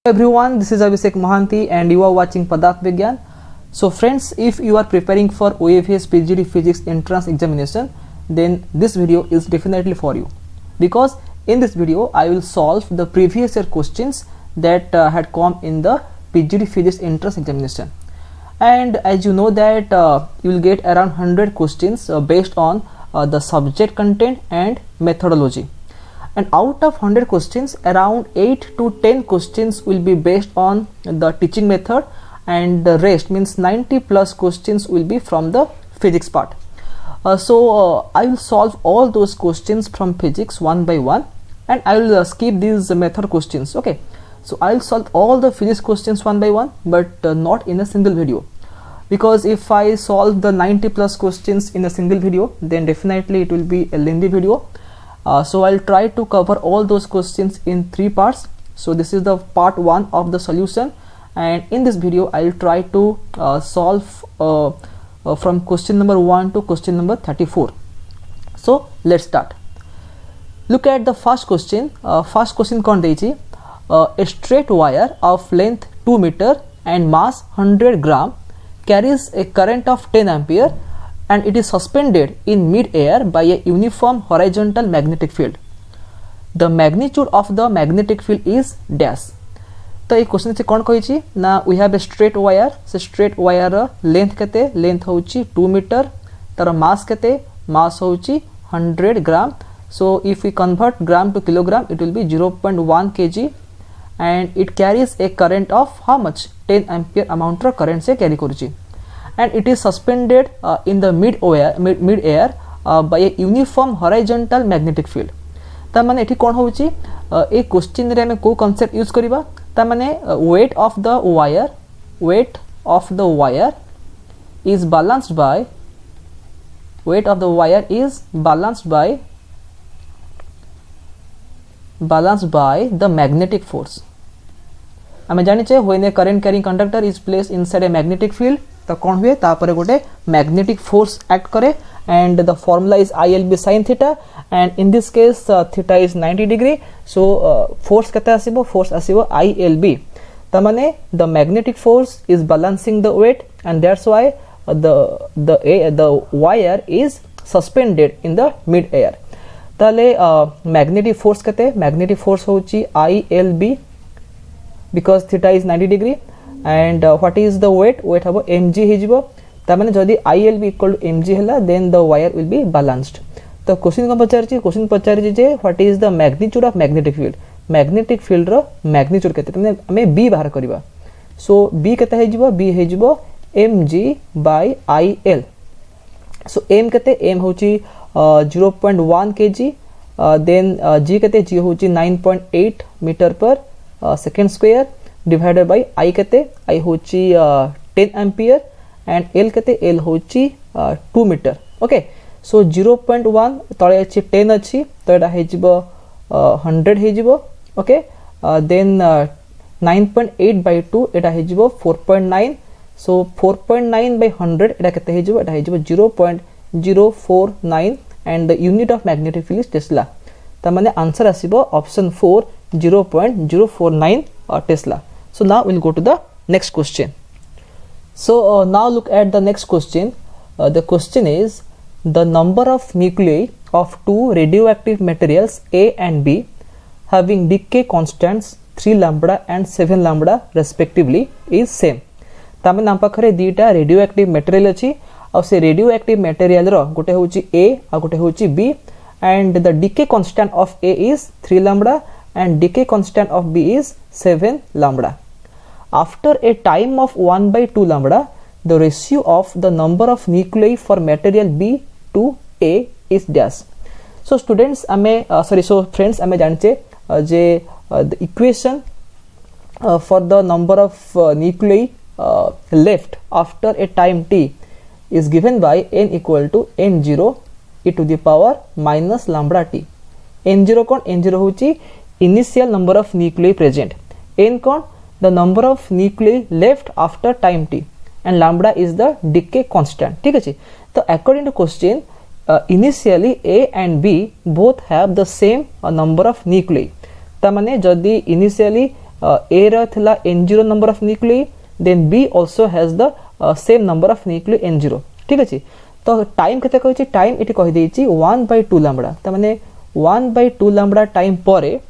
Everyone, this is Abhishek Mohanty and you are watching Padarth Vigyan. So friends, if you are preparing for OAVS PGD Physics entrance examination, then this video is definitely for you, because in this video I will solve the previous year questions that had come in the PGD Physics entrance examination. And as you know that you will get around 100 questions based on the subject content and methodology. And out of 100 questions, around 8 to 10 questions will be based on the teaching method, and the rest means 90 plus questions will be from the physics part. So I will solve all those questions from physics one by one, and I will skip these method questions. Okay, so I will solve all the physics questions one by one, but not in a single video, because if I solve the 90 plus questions in a single video, then definitely it will be a lengthy video. So I'll try to cover all those questions in 3 parts. So this is the part 1 of the solution, and in this video I'll try to solve from question number 1 to question number 34. So let's start. Look at the first question. First question kon dechi, a straight wire of length 2 meter and mass 100 gram carries a current of 10 ampere and it is suspended in mid-air by a uniform horizontal magnetic field. The magnitude of the magnetic field is dash. तो ये question से कौन कही ना we have a straight wire. से straight wire length केते, length होची 2 metre, तार मास केते, मास होची 100 gram. So if we convert gram to kilogram it will be 0.1 kg and it carries a current of how much 10 ampere amount ro current से carry करूची, and it is suspended in the mid-air by a uniform horizontal magnetic field. ता माने एठी कोन होउची ए question रे हमें को concept use करबा. ता माने weight of the wire is balanced by the magnetic force. आमे जानि छे when a current carrying conductor is placed inside a magnetic field, तो कौन हुए तापर गोटे मैग्नेटिक फोर्स एक्ट करे, and the formula is ILB sin theta, and in this case theta is 90 degree. So force केते आसीबो, force आसीबो ILB. त माने the magnetic force is balancing the weight, and that's why the wire is suspended in the mid air. ताले magnetic force केते, magnetic force होची ILB because theta is 90 degree. And what is the weight habo mg hejibo. ta mane jodi ILB equal to mg hela, then the wire will be balanced. तो question को पचारि जे what is the magnitude of magnetic field. magnetic field row magnitude केते तने हमें b बाहर करबा. so b केते हेजिबो, b हेजिबो mg by IL. so m केते, m होची 0.1 kg, then g केते, g होची 9.8 meter per second square divided by I केते, I होची 10 ampere and L केते, L होची 2 meter. ओके, सो 0.1 तळे अछि 10 अछि, तो एटा हेजिबो 100 हेजिबो. Okay, then 9.8 by 2 Etah हेजिबो 4.9. So 4.9 by 100 एटा केते हेजिबो, एटा हेजिबो 0.049 and the unit of magnetic field is Tesla. त माने answer आसीबो option 4 0.049 Tesla. So now we'll go to the next question. So now look at the next question. The question is, the number of nuclei of two radioactive materials A and B having decay constants 3 lambda and 7 lambda respectively is same. Tame नाम पाखरे दीटा radioactive material अछि, और से radioactive material रो गोटे होची A आ गोटे होची B, and the decay constant of A is 3 lambda and decay constant of B is 7 lambda. After a time of 1 by 2 lambda, the ratio of the number of nuclei for material B to A is dash. So students friends ame जानचे J the equation for the number of nuclei left after a time t is given by n equal to n0 e to the power minus lambda t. n0 kon, n0 होची initial number of nuclei present, n kon the number of nuclei left after time t, and lambda is the decay constant. ठीक है. तो according to question, initially A and B both have the same number of nuclei. ता माने जदि initially A रा थिला N0 number of nuclei then B also has the same number of nuclei N0 ठीक अछि तो टाइम केते कहै छी टाइम एठी कहि देई छी 1/2 लैम्बडा त माने 1/2 लैम्बडा टाइम परे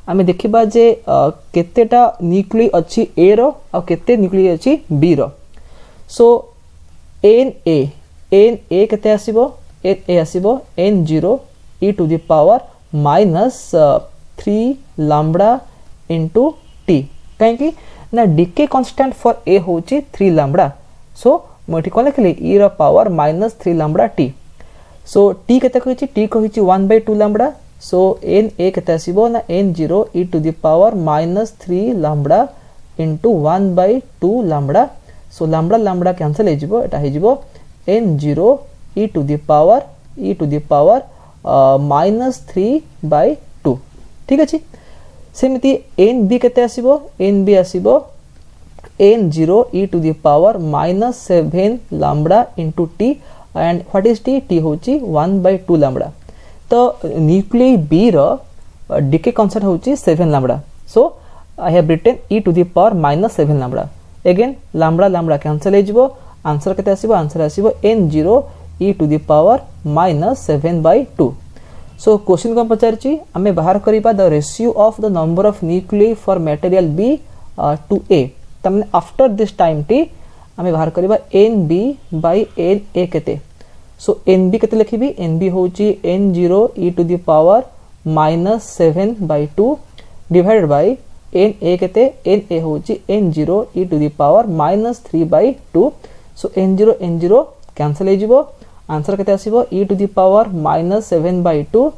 आमे देखिबा जे केतेटा न्यूक्लियई अछि A रो आ केते न्यूक्लियई अछि B रो सो Na केते आसीबो Na आसीबो N0 e to the power minus 3 lambda into t कहीं ना decay constant for A होची 3 lambda so मोठी कोन लिखली e रो power minus 3 lambda t so t केते कहिची t कहिची 1/2 lambda so Na केते आसीबो ना N0 e to the power minus 3 lambda into 1/2 lambda so lambda cancel हे जिवो एटा हे जिवो N0 e to the power -3/2 ठीक अछि सेमिति NB केते आसीबो NB आसीबो N0 e to the power -7 lambda into t and what is t होची 1/2 lambda तो न्यूक्लियई B रो decay constant होची 7 lambda so I have written e to the power -7 lambda again lambda cancel हे जिवो answer केते आसीबो answer आसीबो N0 e to the power -7/2 so question को पचारची हमें बाहर करिबा the ratio of the number of nuclei for material B to A तमने आफ्टर दिस टाइम t हमें बाहर करिबा NB by Na केते so NB केते लिखिबी NB होची N0 e to the power -7/2 divided by Na केते Na होची N0 e to the power -3/2 so N0 cancel हे जिवो आंसर केते आसीबो e to the power -7/2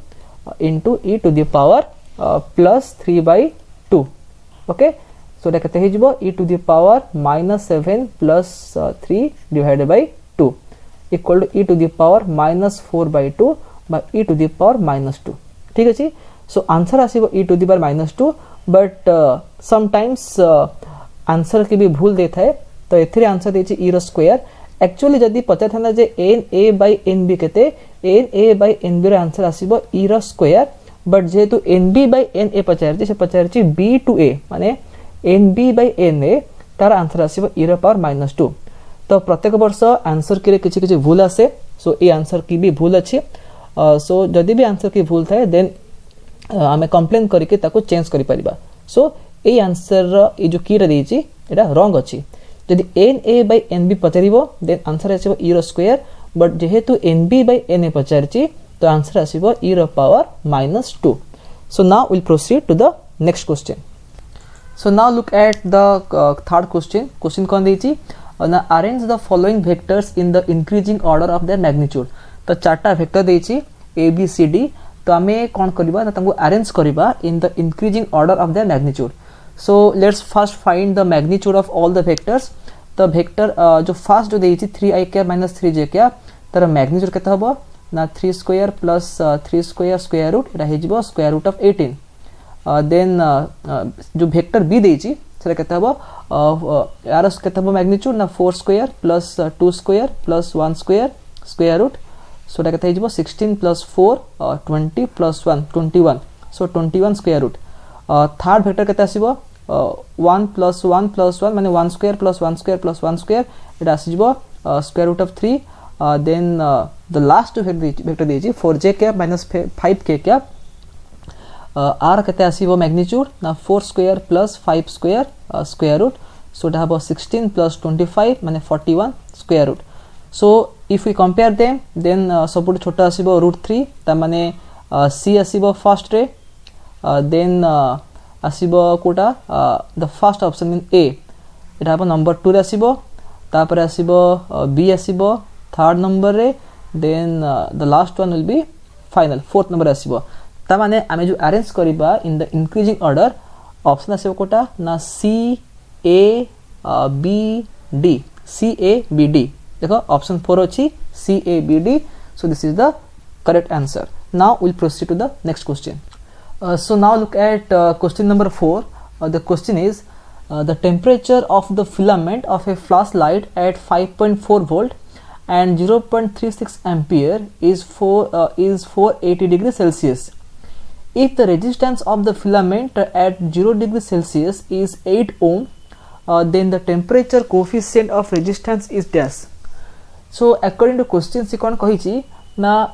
into e to the power +3/2 okay so एटा केते हे जिवो e to the power -7 + 3 divided by 2 equal to e to the power -4/2 by e to the power -2 ठीक अछि so answer आसीबो e to the power -2 but sometimes answer के भी भूल देता है तो एथिरे आंसर देछि e रो स्क्वायर एक्चुअली जदी पता था ना जे Na by Nb केते Na by Nb रो आंसर आसीबो e रो स्क्वायर बट जेतु Nb by Na पचारछि से पचारछि B to A माने Nb by Na तार आंसर आसीबो e रो पावर -2 तो प्रत्येक वर्ष आंसर के किछि किछि भूल आसे सो ए आंसर की भी भूल अछि सो जदी भी आंसर की भूल थाए देन हमें कंप्लेन करके ताको चेंज करि परिबा सो ए आंसर रो ए जो की रे देछि एटा रॉन्ग अछि यदि Na by Nb पचारिबो देन आंसर आसीबो e रो स्क्वायर बट जेहेतु Nb by Na पचारछि तो आंसर आसीबो e रो power -2 so now we'll proceed to the next question so now look at the third question कोन देछि now arrange the following vectors in the increasing order of their magnitude तो चारटा vector देछि a b c d तो हमें कोन करबा तांको arrange करबा in the increasing order of their magnitude so let's first find the magnitude of all the vectors the vector जो first जो देछि 3i cap - 3j cap तर मैग्नीट्यूड केते हबो ना 3 square plus 3 square square root एटा हे जिवो स्क्वायर रूट ऑफ 18 देन जो वेक्टर b देछि सेटा केते हबो यार केते हबो मैग्नीट्यूड ना 4 square plus 2 square plus 1 square square root so एटा केते हे जिवो 16 plus 4 20 plus 1 21 so 21 square root third vector केते आसीबो 1 प्लस 1 प्लस 1 माने 1 square plus 1 square plus 1 square एटा आसीबो square root of 3 then the last vector देछि 4j cap - 5k cap r केते आसीबो मैग्नीट्यूड ना 4 square plus 5 square square root so एटा हबो 16 प्लस 25 माने 41 square root so if we compare them then सबुट छोटा आसीबो √3 ता माने c आसीबो फर्स्ट रे देन आसीबो कोटा the first option in a एटा हबो नंबर 2 रे आसीबो तापर आसीबो b आसीबो थर्ड नंबर रे then the last one will be final fourth number आसीबो ता माने आमे जो अरेंज करिबा in the increasing order option आसीबो कोटा ना c a b d c a b d देखो ऑप्शन 4 अछि c a b d so this is the correct answer now we'll proceed to the next question so now look at question number 4 the question is the temperature of the filament of a flashlight at 5.4 volt and 0.36 ampere is 480 degrees Celsius if the resistance of the filament at 0 degree Celsius is 8 ohm, then the temperature coefficient of resistance is dash. So according to question से कौन कही ना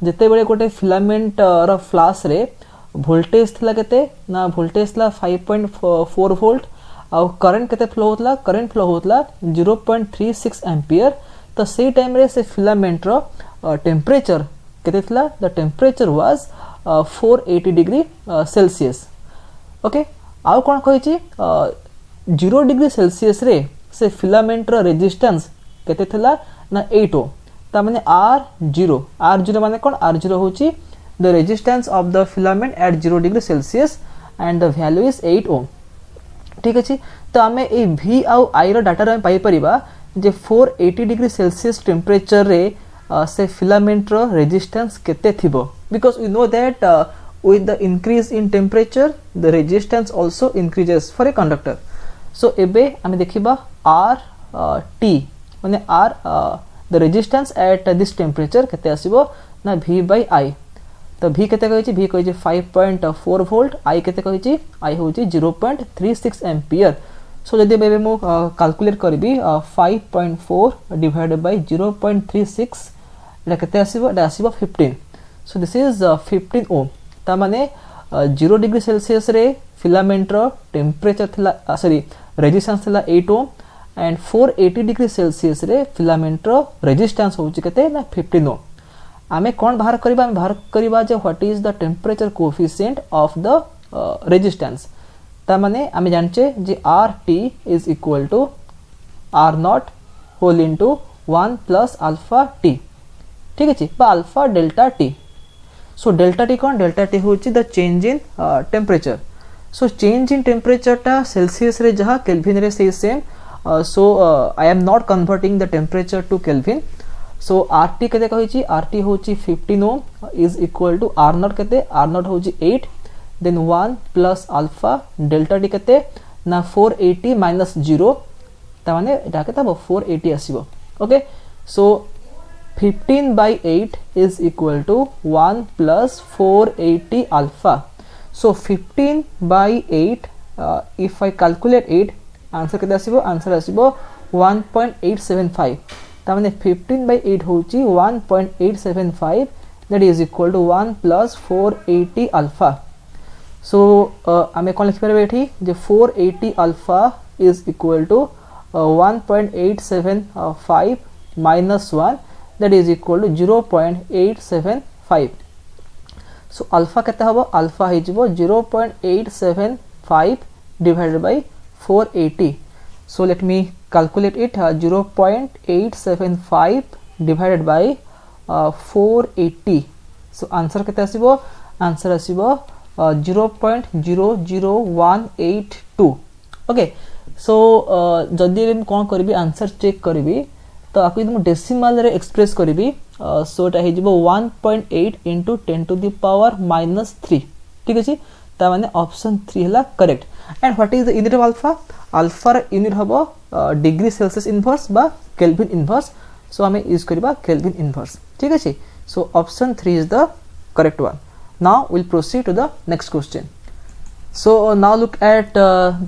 जिते बड़े गोटे filament रो flush रे voltage थिला केते ना वोल्टेज थिला 5.4 वोल्ट आ करंट केते फ्लो होतला करंट फ्लो होतला 0.36 एम्पियर तो सेही टाइम रे से फिलामेंट रो टेम्परेचर केते थिला the temperature was 480 degree Celsius okay आ कोन कहिछि 0 डिग्री सेल्सियस रे से फिलामेंट रो रेजिस्टेंस केते थिला ना 8 ओम ता माने R0 माने कोन R0 होची the resistance of the filament at 0 degree Celsius and the value is 8 ohm ठीक अछि तो आमे ए V आउ I रो डाटा रे पाई परिबा जे 480 डिग्री सेल्सियस टेम्परेचर रे से फिलामेंट रो रेजिस्टेंस केते थिबो because we know that with the increase in temperature the resistance also increases for a conductor so एबे आमे देखिबा R T माने R the resistance at this temperature केते आसीबो ना V by I तो V केते कहिछि V कहिछि 5.4 वोल्ट I केते कहिछि I होछि 0.36 एम्पियर सो जदि बेबे मो कैलकुलेट करबी 5.4 डिवाइडेड बाय 0.36 एटा केते आसीबो एटा आसीबो 15 सो दिस इज 15 ओम ता माने 0 डिग्री सेल्सियस रे फिलामेंट रो टेम्परेचर थिला सॉरी रेजिस्टेंस थिला 8 ओम एंड 480 डिग्री सेल्सियस रे फिलामेंट रो रेजिस्टेंस होछि केते ना 15 ओम आमे कोन बाहर करिबा आमे बाहर करिबा जे what is the temperature coefficient of the resistance ता माने आमे जानचे जे RT is equal to R0 whole into 1 plus alpha t ठीक अछि बा alpha delta t so delta t कोन डेल्टा t होछि the change in temperature so change in temperature टा सेल्सियस रे जहा केल्विन रे से same so I am not converting the temperature to Kelvin so RT केते कहिछि RT होछि 15 ohm is equal to R0 केते R0 होछि 8 then 1 plus alpha delta t केते ना 480 minus 0 ता माने एटा केते हो 480 आसीबो okay so 15 by 8 is equal to 1 plus 480 alpha so 15 by 8 if I calculate 8 answer केते आसीबो आंसर आसीबो 1.875 ता माने 15 by 8 होची 1.875 that is equal to 1 plus 480 alpha so आमे कोन लिखि परबे एठी जे 480 alpha is equal to 1.875 minus 1 that is equal to 0.875 so alpha केते हबो alpha हे जिवो 0.875 divided by 480 so let me calculate it 0.875 divided by 480 so answer केते आसीबो answer आसीबो 0.00182 okay so जदि हम कोन करबी आंसर चेक करबी तो आकु हम डेसिमल रे एक्सप्रेस करबी so एटा हे जिवो 1.8 into 10 to the power minus 3 ठीक अछि ता माने ऑप्शन 3 हला correct and what is the unit of alpha alpha unit hobo degree celsius inverse ba kelvin inverse so ame use kariba kelvin inverse ठीक अछि so option 3 is the correct one now we'll proceed to the next question so now look at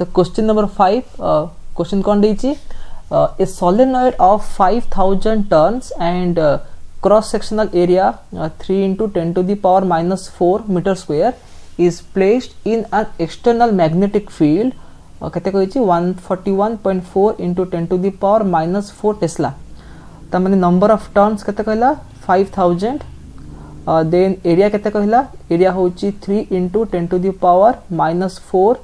the question number 5 question kon deichi a solenoid of 5000 turns and cross sectional area 3 into 10 to the power minus 4 meter square is placed in an external magnetic field केते कहिछि 141.4 into 10 to the power minus 4 tesla त माने number of turns केते कहला 5000 then area केते कहला area होछि 3 into 10 to the power minus 4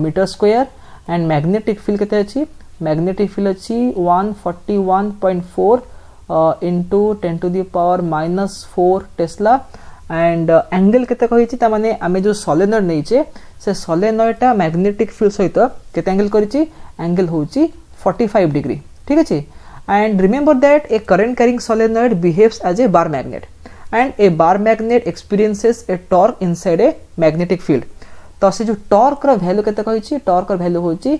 meter square and magnetic field केते अछि मैग्नेटिक फील्ड अछि 141.4 into 10 to the power minus 4 tesla and angle केते कहिछि त माने आमे जो सोलेनॉइड नैचे से सोलेनॉइडटा मैग्नेटिक फील्ड सहित केते एंगल करिछि एंगल होछि 45 डिग्री ठीक अछि and remember that a current carrying solenoid behaves as a bar magnet and a bar magnet experiences a torque inside a magnetic field तो से जो टॉर्क रो वैल्यू केते कहिछि टॉर्क रो value होछि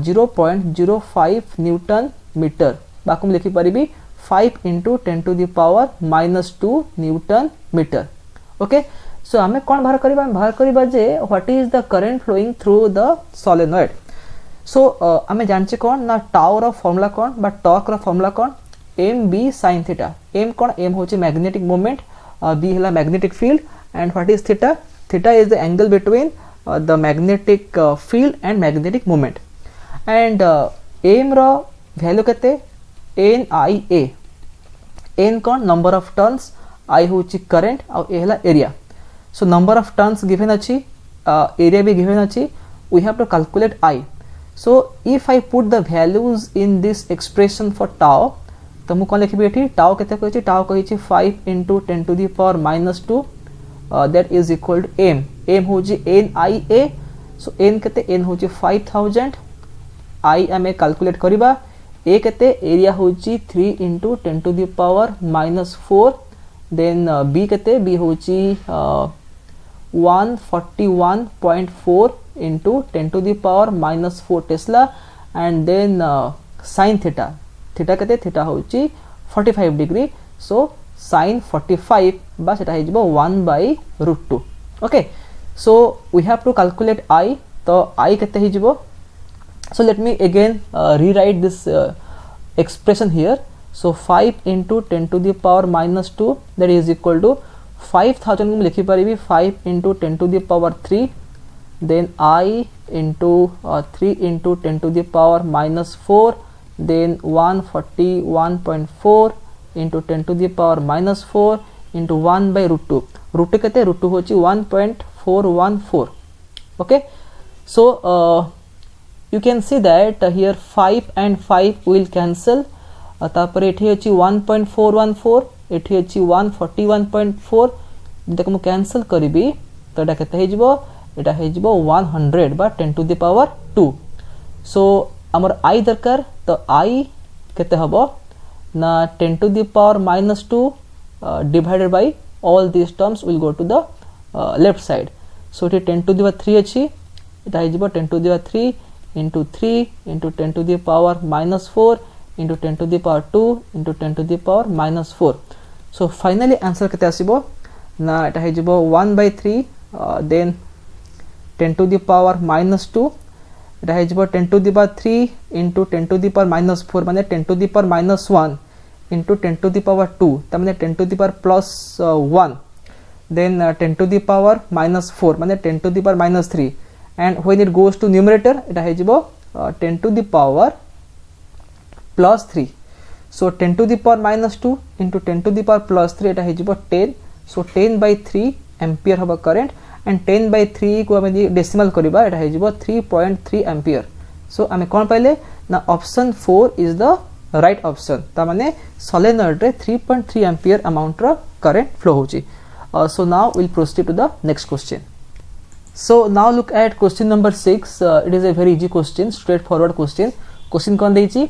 0.05 न्यूटन मीटर बाकुम लिखि परिबी 5 into 10 to the power minus 2 newton metre okay so आमे कोन बाहर करबा बाहर करबा जे what is the current flowing through the solenoid so आमे जानचे कोन ना टाउ रो फार्मूला कोन बा टॉर्क रो फार्मूला कोन m b sin theta m कोन m होची मैग्नेटिक मोमेंट b हला magnetic field and what is theta theta is the angle between the magnetic field and magnetic moment and m रो value केते n i a n कोन number of turns i होची current और a हला area so number of turns given अछि area भी given अछि we have to calculate i so if I put the values in this expression for tau तो मु कोन लिखबी एठी tau केते कहै छी tau कहै छी 5 into 10 to the power minus 2 that is equal to m m होजी nia so n केते n होजी 5000 i हमें कैलकुलेट करबा a केते area होजी 3 into 10 to the power minus 4 then b केते b होजी 141.4 into 10 to the power minus 4 Tesla and then sin theta theta केते theta होची 45 degree so sin 45 बा सेटा हे जबो 1 by root 2 okay so we have to calculate I तो I केते हे जबो so let me again rewrite this expression here so 5 into 10 to the power minus 2 that is equal to 5000 को लिखि परिबी 5 into 10 to the power 3 then I into 3 into 10 to the power minus 4 then 141.4 into 10 to the power minus 4 into 1 by root 2 root 2 कहते root 2 होची 1.414 okay so you can see that here 5 and 5 will cancel तापर एठी होची 1.414 एठी होची 141.4 देखो मु cancel करबी तो एटा केते हे जिवो एटा हे जिवो 100 बा 10 टू द पावर 2 सो हमर i दरकार तो i केते हबो ना 10 to the power minus 2 divided by all these terms will go to the left side so it 10 to the power 3 अछि एटा हे जिवो 10 to the power 3 into 3 into 10 to the power minus 4 into 10 to the power 2 into 10 to the power minus 4 so finally answer केते आसीबो ना एटा हे जिवो 1 by 3 then 10 to the power minus 2 एटा हे जिवो 10 to the power 3 into 10 to the power minus 4 माने 10 to the power minus 1 into 10 to the power 2 त माने 10 to the power plus 1 then 10 to the power minus 4 माने 10 to the power minus 3 and when it goes to numerator एटा हे जिवो 10 to the power plus 3 so 10 to the power minus 2 into 10 to the power plus 3 एटा हे जिवो 10 so 10 by 3 ampere हबा current and 10 by 3 को हमें decimal करबा एटा हे जिवो 3.3 ampere so हमें कोन पाइले ना option 4 is the right option ता माने सोलेनॉइड रे 3.3 ampere अमाउंट रो करंट फ्लो होची so now we'll proceed to the next question so now look at question number 6 it is a very easy question straightforward question कोन देछि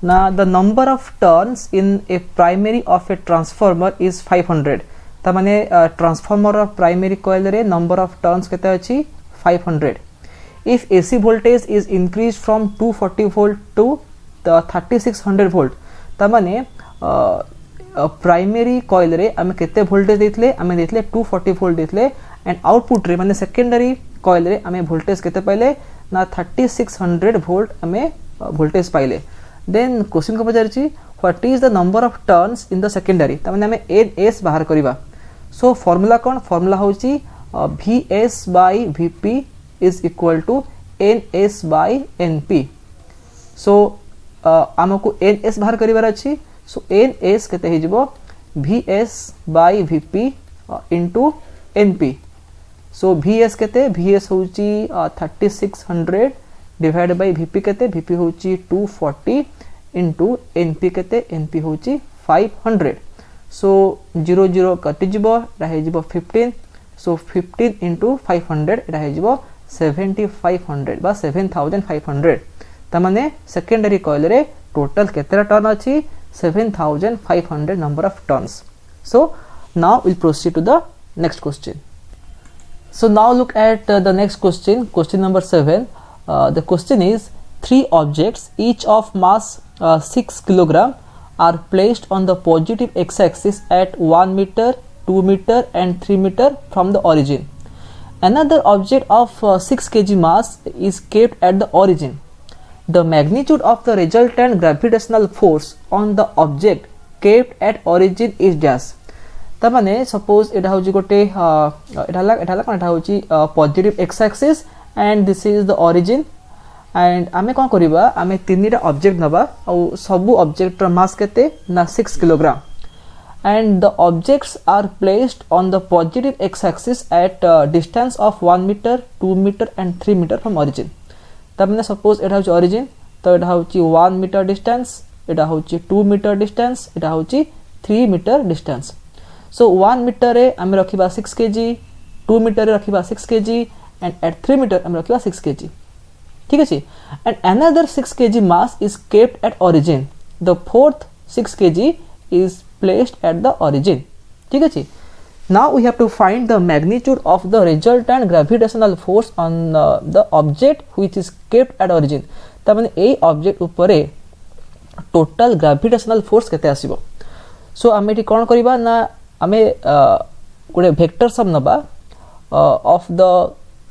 ना the number of turns in a primary of a transformer is 500 ता माने transformer of primary coil रे number of turns केते अछि 500 if AC voltage is increase from 240 volt to 3600 volt ता माने प्राइमरी कॉइल रे हम केते वोल्टेज देथले हम देथले 240 वोल्ट देथले एंड आउटपुट रे माने सेकेंडरी कॉइल रे हम वोल्टेज केते पाइले ना 3600 वोल्ट हमें वोल्टेज पाइले देन क्वेश्चन को पचारछि what is the number of turns in the secondary ता माने हमें एस बाहर करबा सो फार्मूला कोन फार्मूला होची vs by vp is equal to ns by np सो हमको ns बाहर करिवार अछि सो ns केते हे जबो vs by vp into np so vs केते vs होची 3600 डिवाइड बाय vp केते vp होची 240 into np केते np होची 500 so 0 0 कटि जिवो रहे जिवो 15 so 15 into 500 रहे जिवो 7500 बा 7500 त माने सेकेंडरी कॉइल रे टोटल केतेरा टर्न अछि 7500 number of turns so now we'll proceed to the next question so now look at the next question number 7 the question is 3 objects each of mass 6 kilogram are placed on the positive x-axis at 1 meter, 2 meter and 3 meter from the origin. Another object of 6 kg mass is kept at the origin. The magnitude of the resultant gravitational force on the object kept at origin is dash. ता माने suppose एटा होची गोटे एटा कोन एटा होची positive x axis and this is the origin and आमे कोन करिबा आमे तीनटा ऑब्जेक्ट नबा आ सब ऑब्जेक्ट र मास केते ना 6 kilogram and the objects are placed on the positive x axis at distance of 1 meter 2 meter and 3 meter from origin. ता माने सपोज एटा होची origin तो एटा होची 1 meter distance एटा होची 2 meter distance एटा होची 3 meter distance. So 1 meter रे आमे रखिबा 6 kg, 2 meter रे रखिबा 6 kg and at 3 meter आमे रखिबा 6 kg. ठीक अछि. And another 6 kg mass is kept at origin. The fourth 6 kg is placed at the origin. ठीक अछि. Now we have to find the magnitude of the resultant gravitational force on the object which is kept at origin. ता माने ए object ऊपरे total gravitational force केते आसीबो. सो आमे eighty कोन करबा ना आमे गोटे वेक्टर सम नबा of the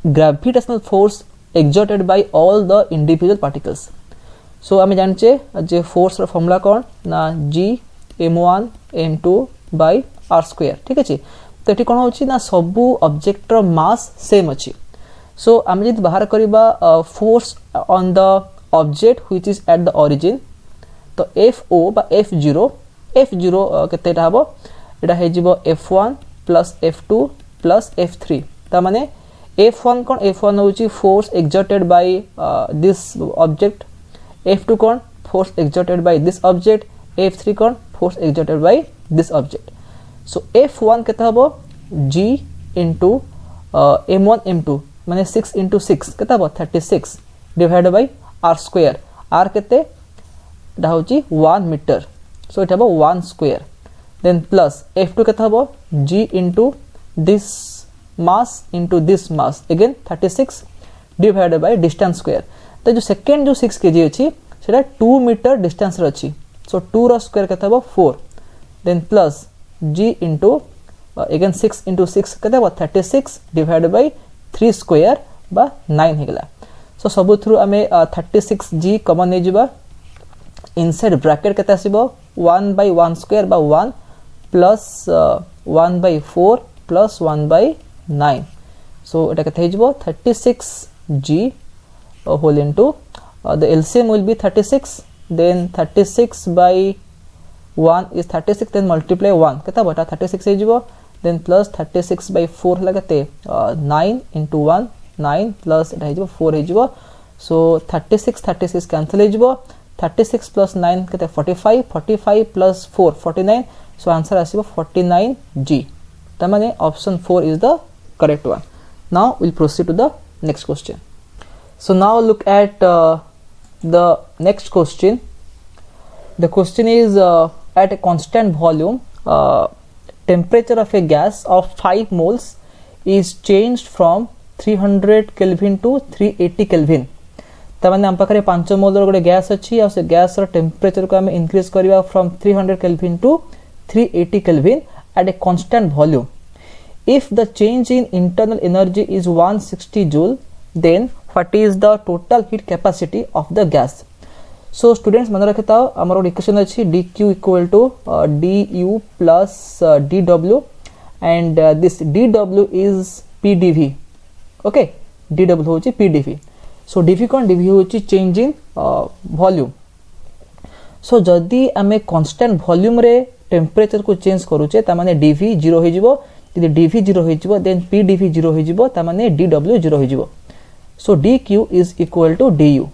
gravitational force exerted by all the individual particles. So आमे जानचे जे फोर्स रो फॉर्मूला कोन ना G m1 m2 by r square. ठीक अछि. तो एटी कोन होची ना सबु ऑब्जेक्ट रो मास सेम अछि. सो आमे जदि बाहर करबा force on the object which is at the origin तो FO बा F0 केतेटा हबो एटा हे जिवो F1 plus F2 plus F3. ता माने F1 कोन F1 होची force exerted by this object, F2 cone force exerted by this object, F3 cone force exerted by this object. So F1 केते हबो G into m1 m2 माने 6 into 6 केते हबो 36 divided by r square. r केते दा होची 1 meter. So it हबो 1 square. Then plus F2 केते हबो G into this mass into this mass again 36 divided by distance square. तो जो सेकंड जो 6 kg अछि सेटा 2 meter distance रे अछि. So 2 रो स्क्वायर केते हबो 4. Then plus G into again 6 into 6 केते हबो 36 divided by 3 square बा 9 हेगला. So सब थ्रू हमें 36G कॉमन नै जिबा. इनसाइड ब्रैकेट केते आसीबो 1 by 1 square बा 1 plus 1 by 4 plus 1 by 9. So এটা কেতে হইজবো 36G whole into the LCM will be 36, then 36 by 1 is 36, then multiply 1 केता बटा 36 হইজবো, then plus 36 by 4 लगाते 9 into 1 9 plus এটা হইজবো 4 হইজবো. So 36 cancel হইজবো. 36 plus 9 केते 45 plus 4 49. So answer आसीबो 49G. ता माने option 4 is the correct one. Now we'll proceed to the next question. So now look at the next question. The question is at a constant volume temperature of a gas of 5 moles is changed from 300 Kelvin to 380 Kelvin. ता माने हम पाखरे 5 मोल रो गोटे gas अछि आ से gas रो temperature को हम increase करबा from 300 Kelvin to 380 Kelvin at a constant volume. If the change in internal energy is 160 joule, then what is the total heat capacity of the gas? So students मन रखता हमरो equation अछि dq equal to du plus dw and this dw is pdv. Okay, dw होची pdv. So dv कोन dv होची change in volume. So जदी हमें constant volume रे temperature को चेंज करूचे ता माने dv 0 हो जिवो. यदि dv 0 हो जिवो देन pdv 0 हो जिवो ता माने dw 0 हो जिवो. So dq is equal to du.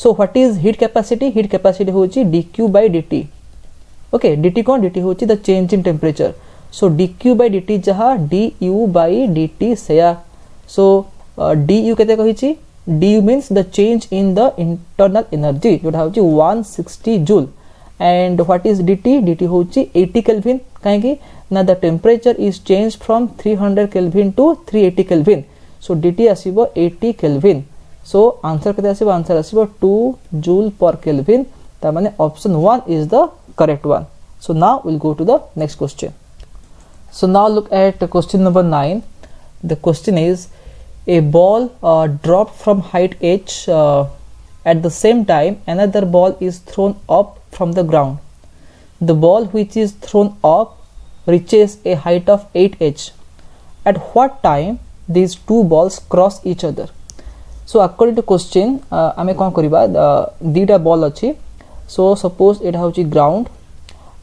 So what is heat capacity? Heat capacity होची dq by dt. Okay, dt cone dt होची the change in temperature. So dq by dt जहा du by dt सेया. So du केते कहिची du means the change in the internal energy जोटा होची 160 joule. And what is dt? dt होची 80 Kelvin. काहेकि ना the temperature is changed from 300 Kelvin to 380 Kelvin. So dt आसीबो 80 Kelvin. So answer केते आसीबो? answer आसीबो 2 joule per Kelvin. ता माने option 1 is the correct one. So now we'll go to the next question. So now look at question number 9. The question is, a ball dropped from height h, at the same time another ball is thrown up from the ground. The ball which is thrown up reaches a height of 8h. At what time these two balls cross each other? So according to question, आमे कौन करिबा, दीटा ball अच्छी. So suppose एटा होची ground,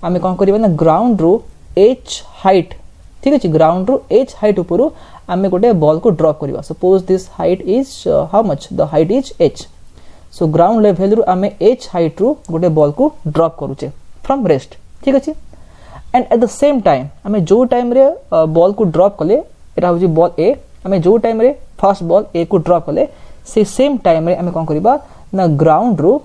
आमे कौन करिबा ना ground रो h height, ठीक अछि, ग्राउंड रो h हाइट ऊपर आमे गोटे बॉल को ड्रॉप करिबा. Suppose this height is how much, the height is h. So ground level रो आमे h हाइट रो गोटे बॉल को ड्रॉप करूचे फ्रॉम रेस्ट, ठीक अछि. And at the same time आमे जो टाइम रे बॉल को ड्रॉप कले, एटा होची बॉल a, आमे जो टाइम रे फर्स्ट बॉल a को ड्रॉप कले से सेम टाइम रे आमे कोन करिबा ना ग्राउंड रो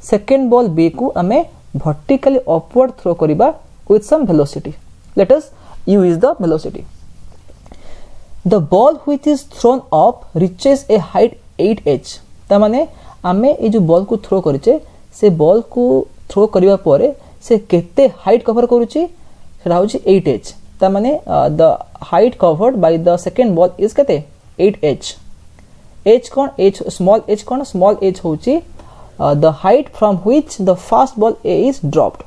सेकंड बॉल b को आमे वर्टिकली अपवर्ड थ्रो करिबा with some velocity. Let us u is the velocity. The ball which is thrown up reaches a height 8h. ता माने आमे ए जो बॉल को थ्रो करिचे से बॉल को थ्रो करिबा परे से केते हाइट कवर करूची, सेटा होची 8h. ता माने the height covered by the second ball is केते 8h. h कोन, h स्मॉल h कोन, स्मॉल h होची the height from which the first ball a is dropped.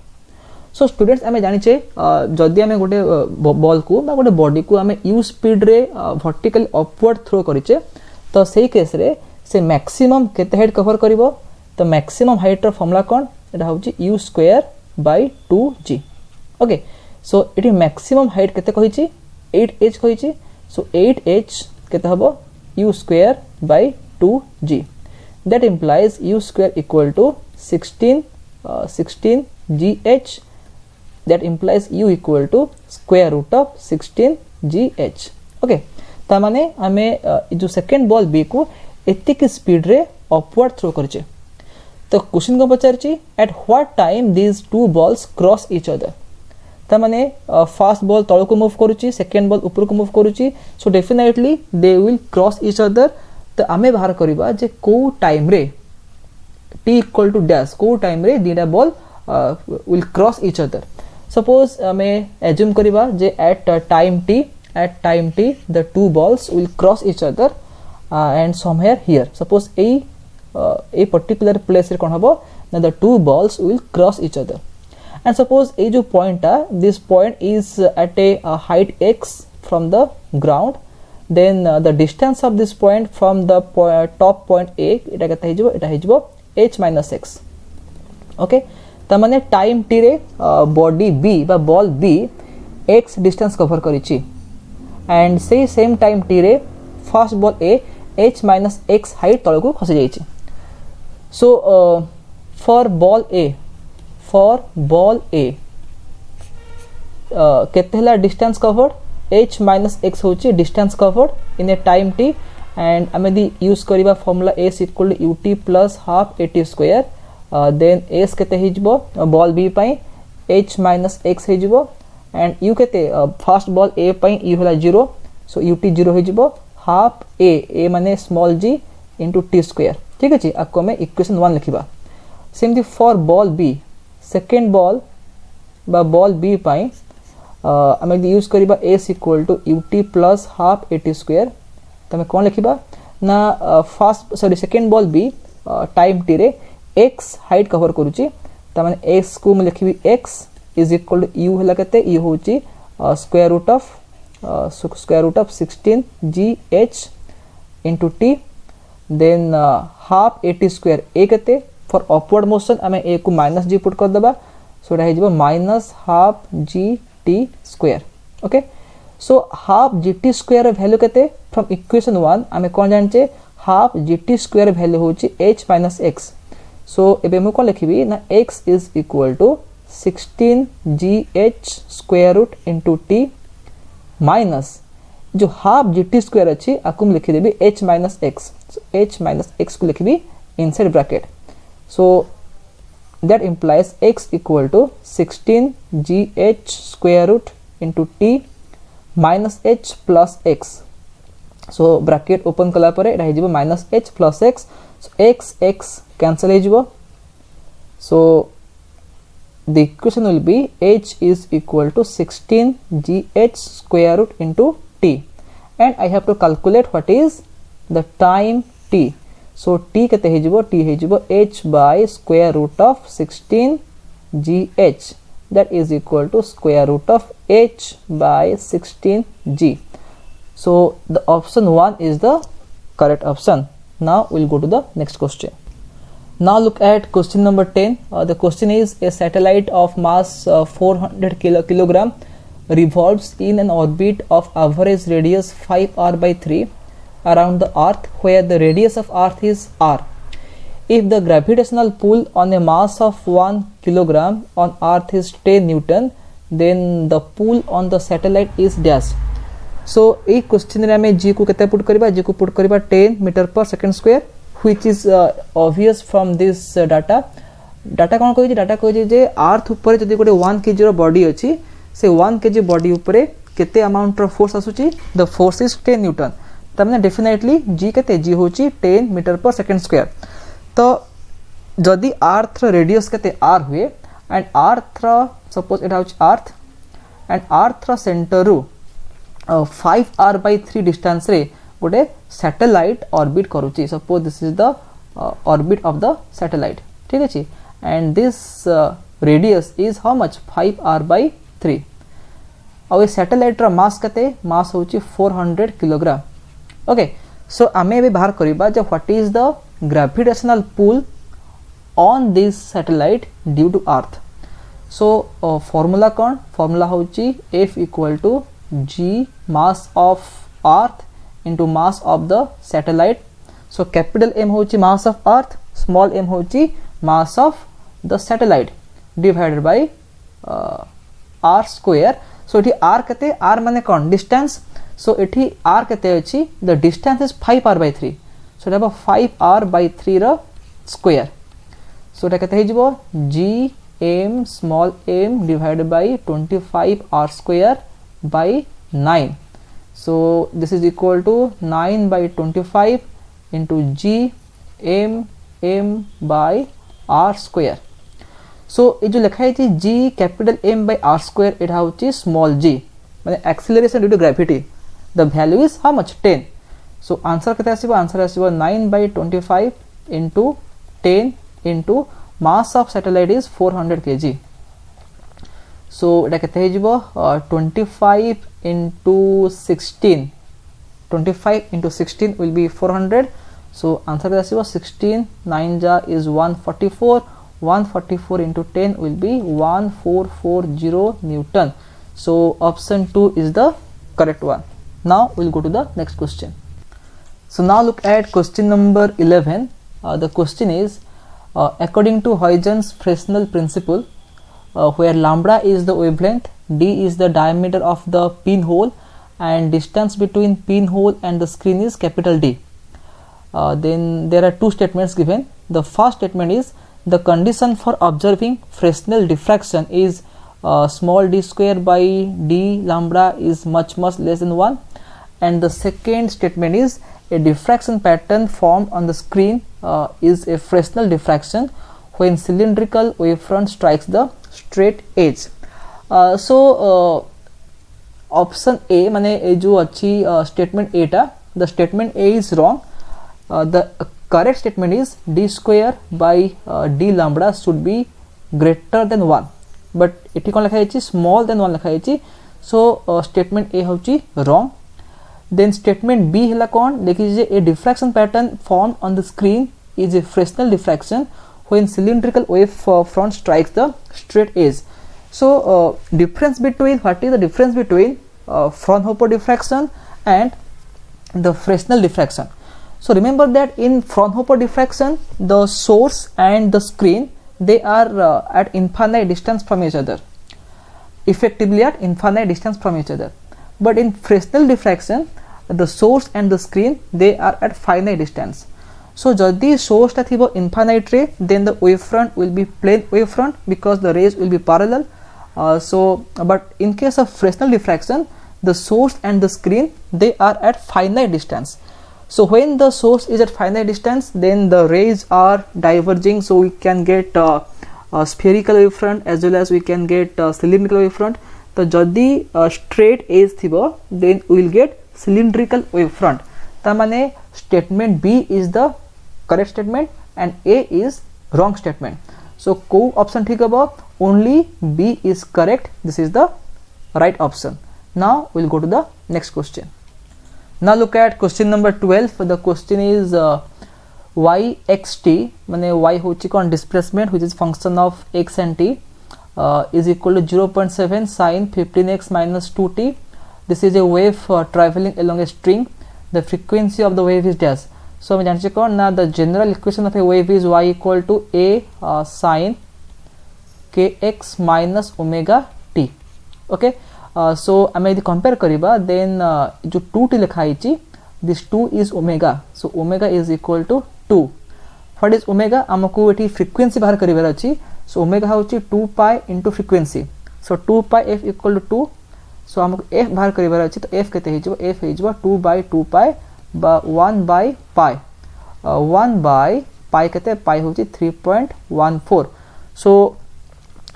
So students आमे जानि छे जदि आमे गोटे बॉल को बा गोटे बॉडी को आमे u स्पीड रे वर्टिकली अपवर्ड थ्रो करिचे तो सेही केस रे से मैक्सिमम केते हाइट कवर करिवो. तो मैक्सिमम हाइट रो फॉर्मूला कोन, एटा होची u square by 2g. Okay, so इटी मैक्सिमम हाइट केते कहिची 8h कहिची. सो 8h केते हबो u square by 2g. That implies u square equal to 16gh. That implies u equal to square root of 16gh. Okay, ता माने आमे जो सेकंड बॉल b को एतिक स्पीड रे अपवर्ड थ्रो करचे. तो क्वेश्चन को पचारची at what time these two balls cross each other. ता माने फर्स्ट बॉल तळ को मूव करूची, सेकंड बॉल ऊपर को मूव करूची. So definitely they will cross each other. तो आमे बाहर करिबा जे को टाइम रे t इक्वल टू डैश, को टाइम रे दीटा ball will cross each other. Suppose हमें एज्यूम करिबा जे at time t the two balls will cross each other and somewhere here. Suppose a particular place रे कोन हबो ना the two balls will cross each other. And suppose ए जो point this point is at a height x from the ground. Then the distance of this point from the top point a एटा केते हिजबो, एटा हिजबो h minus x. Okay, ता माने time t रे body B बा ball B x distance cover करिची and से सेम टाइम टी रे first ball A h minus x height तळ को खसी जाईची. सो फॉर बॉल ए केते हला distance covered h minus x होची distance covered in a time t. And आमे दी यूज करिबा formula s equal to ut plus half at square. Then s केते हिजबो बॉल b पई h माइनस x हिजबो एंड u केते first ball a पई u होला 0. सो ut 0 हिजबो हाफ a माने small g into t square. ठीक अछि, आको में इक्वेशन 1 लिखिबा. सेम दी फॉर बॉल b सेकंड बॉल बा बॉल b पई हमें दी यूज करिबा s equal to ut plus half at square. तमे कोन लिखिबा ना first sorry second ball b time t रे x हाइट कवर करूची. ता माने x को मैं लिखिबी x is equal to u हला केते u होची square root of 16gh into t. Then half at square a केते फॉर अपवर्ड मोशन हमें a को माइनस g पुट कर दबा. सो एटा हिजबो minus half gt square. Okay, so half gt square value केते फ्रॉम इक्वेशन 1 हमें कोन जानचे हाफ gt स्क्वायर वैल्यू होची h माइनस x. सो एबे मु कोन लिखिबी ना x is equal to 16gh square root into t minus जो हाफ gt स्क्वायर अछि आकुम लिखि देबी h minus x. So h minus x को लिखिबी inside bracket. So that implies x equal to 16gh square root into t minus h plus x. So bracket open कला परे एटा हिजबो minus h plus x. So x x cancel हिजबो. So the equation will be h is equal to 16 gh square root into t, and I have to calculate what is the time t. So t kete hejibo, t hejibo h by square root of 16 gh, that is equal to square root of h by 16 g. So the option 1 is the correct option. Now we'll go to the next question. Now look at question number 10. The question is, a satellite of mass 400 kilogram revolves in an orbit of average radius 5r/3 around the earth, where the radius of earth is r. If the gravitational pull on a mass of 1 kilogram on earth is 10 Newton, then the pull on the satellite is dash. So a question रे हमें g को केते put करिबा, g को put करिबा 10 metre per second square, which is obvious from this data. Data कोन कहै छै, डाटा कहै छै जे अर्थ ऊपर जदी गोटे 1 kg रो बॉडी अछि, से 1 kg बॉडी ऊपर केते अमाउंट रो फोर्स आसुची, द फोर्स इज 10 न्यूटन. त माने डेफिनेटली g केते, g होची 10 मीटर पर सेकंड स्क्वायर. तो जदी अर्थ रो रेडियस केते r हुए, एंड अर्थ रो सपोज एटा होची अर्थ, एंड अर्थ रो सेंटर रु 5r/3 डिस्टेंस रे गोटे सैटेलाइट ऑर्बिट करूची. Suppose this is the orbit of the satellite, ठीक अछि, and this radius is how much 5r/3. और ये सैटेलाइट रा मास कते, मास होची 400 किलोग्राम. ओके, सो आमे भी बाहर करिबा जे what is the gravitational pull on this satellite due to earth. So formula कोन, फॉर्मूला होची F equal to g mass of earth into mass of the satellite. So capital M होची mass of earth, small m होची mass of the satellite divided by r square. So इठी r कते, r माने कोन distance. So इठी r कते अछि, the distance is 5r/3. So Etah 5r/3 row square. So एटा कते हिजबो g m small m divided by 25r square by 9. So this is equal to 9 by 25 into g m by r square. So ये जो लिखा है g capital M by r square, एटा होची small g, माने acceleration due to gravity. The value is how much, 10. So answer केते आसीबो, answer आसीबो 9 by 25 into 10 into mass of satellite is 400 kg. So एटा केते हेजिबो 25 into 16, 25 into 16 will be 400. So answer केते आसीबो 16 9 ja is 144, 144 into 10 will be 1440 Newton. So option 2 is the correct one. Now we'll go to the next question. So now look at question number 11. The question is, according to Huygens Fresnel principle, where lambda is the wavelength, d is the diameter of the pinhole, and distance between pinhole and the screen is capital D. Then there are two statements given. The first statement is, the condition for observing Fresnel diffraction is small d square by d lambda is much less than 1. And the second statement is, a diffraction pattern formed on the screen is a Fresnel diffraction when cylindrical wavefront strikes the straight edge. So option A माने ए जो अच्छी statement A टा, the statement A is wrong. The correct statement is d square by d lambda should be greater than 1. But एठी कोन लिखा है small than 1 लिखा है. So statement A होची wrong. Then statement B हला कोन देखिए, a diffraction pattern formed on the screen is a Fresnel diffraction when cylindrical wave front strikes the straight edge. So difference between, what is the difference between Fraunhofer diffraction and the Fresnel diffraction? So remember that in Fraunhofer diffraction, the source and the screen, they are at infinite distance from each other, effectively at infinite distance from each other. But in Fresnel diffraction, the source and the screen, they are at finite distance. So jodi source ta thibo infinite ray, then the wavefront will be plane wavefront because the rays will be parallel. But in case of Fresnel diffraction, the source and the screen, they are at finite distance. So when the source is at finite distance, then the rays are diverging, so we can get spherical wavefront as well as we can get cylindrical wavefront. तो जदि straight edge थिबो then we will get cylindrical wavefront. ता माने statement B is the correct statement and A is wrong statement. So को option ठीक हबो? Only B is correct. This is the right option. Now we'll go to the next question. Now look at question number 12. The question is yxt माने y होची कोन displacement which is function of x and t is equal to 0.7 sin 15x minus 2t. This is a wave traveling along a string. The frequency of the wave is dash. So we जानछे कोन ना the general equation of a wave is y equal to a sin kx minus omega t. Okay, so आमे यदि compare करिबा then जो 2t लिखा आइची this 2 is omega. So omega is equal to 2. What is omega? हमको एठी frequency बाहर करिबार अछि. So omega होची 2 pi into frequency. So 2 pi f equal to 2. So हमको f बाहर करिबार अछि तो f केते हेजबो? f हेजबो 2 by 2 pi बा 1 by pi. 1 by pi केते? pi होची 3.14. So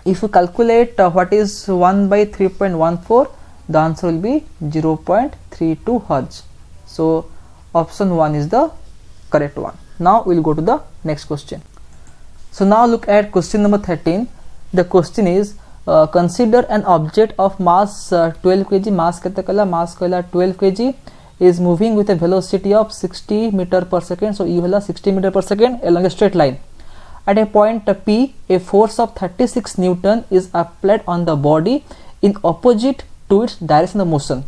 if you calculate what is 1 by 3.14, the answer will be 0.32 hertz. So option 1 is the correct one. Now we'll go to the next question. So now look at question number 13. The question is consider an object of mass 12 kg. Mass kete kala? Mass kala 12 kg is moving with a velocity of 60 meter per second. So you hala 60 meter per second along a straight line. At a point P, a force of 36 Newton is applied on the body in opposite to its direction of motion.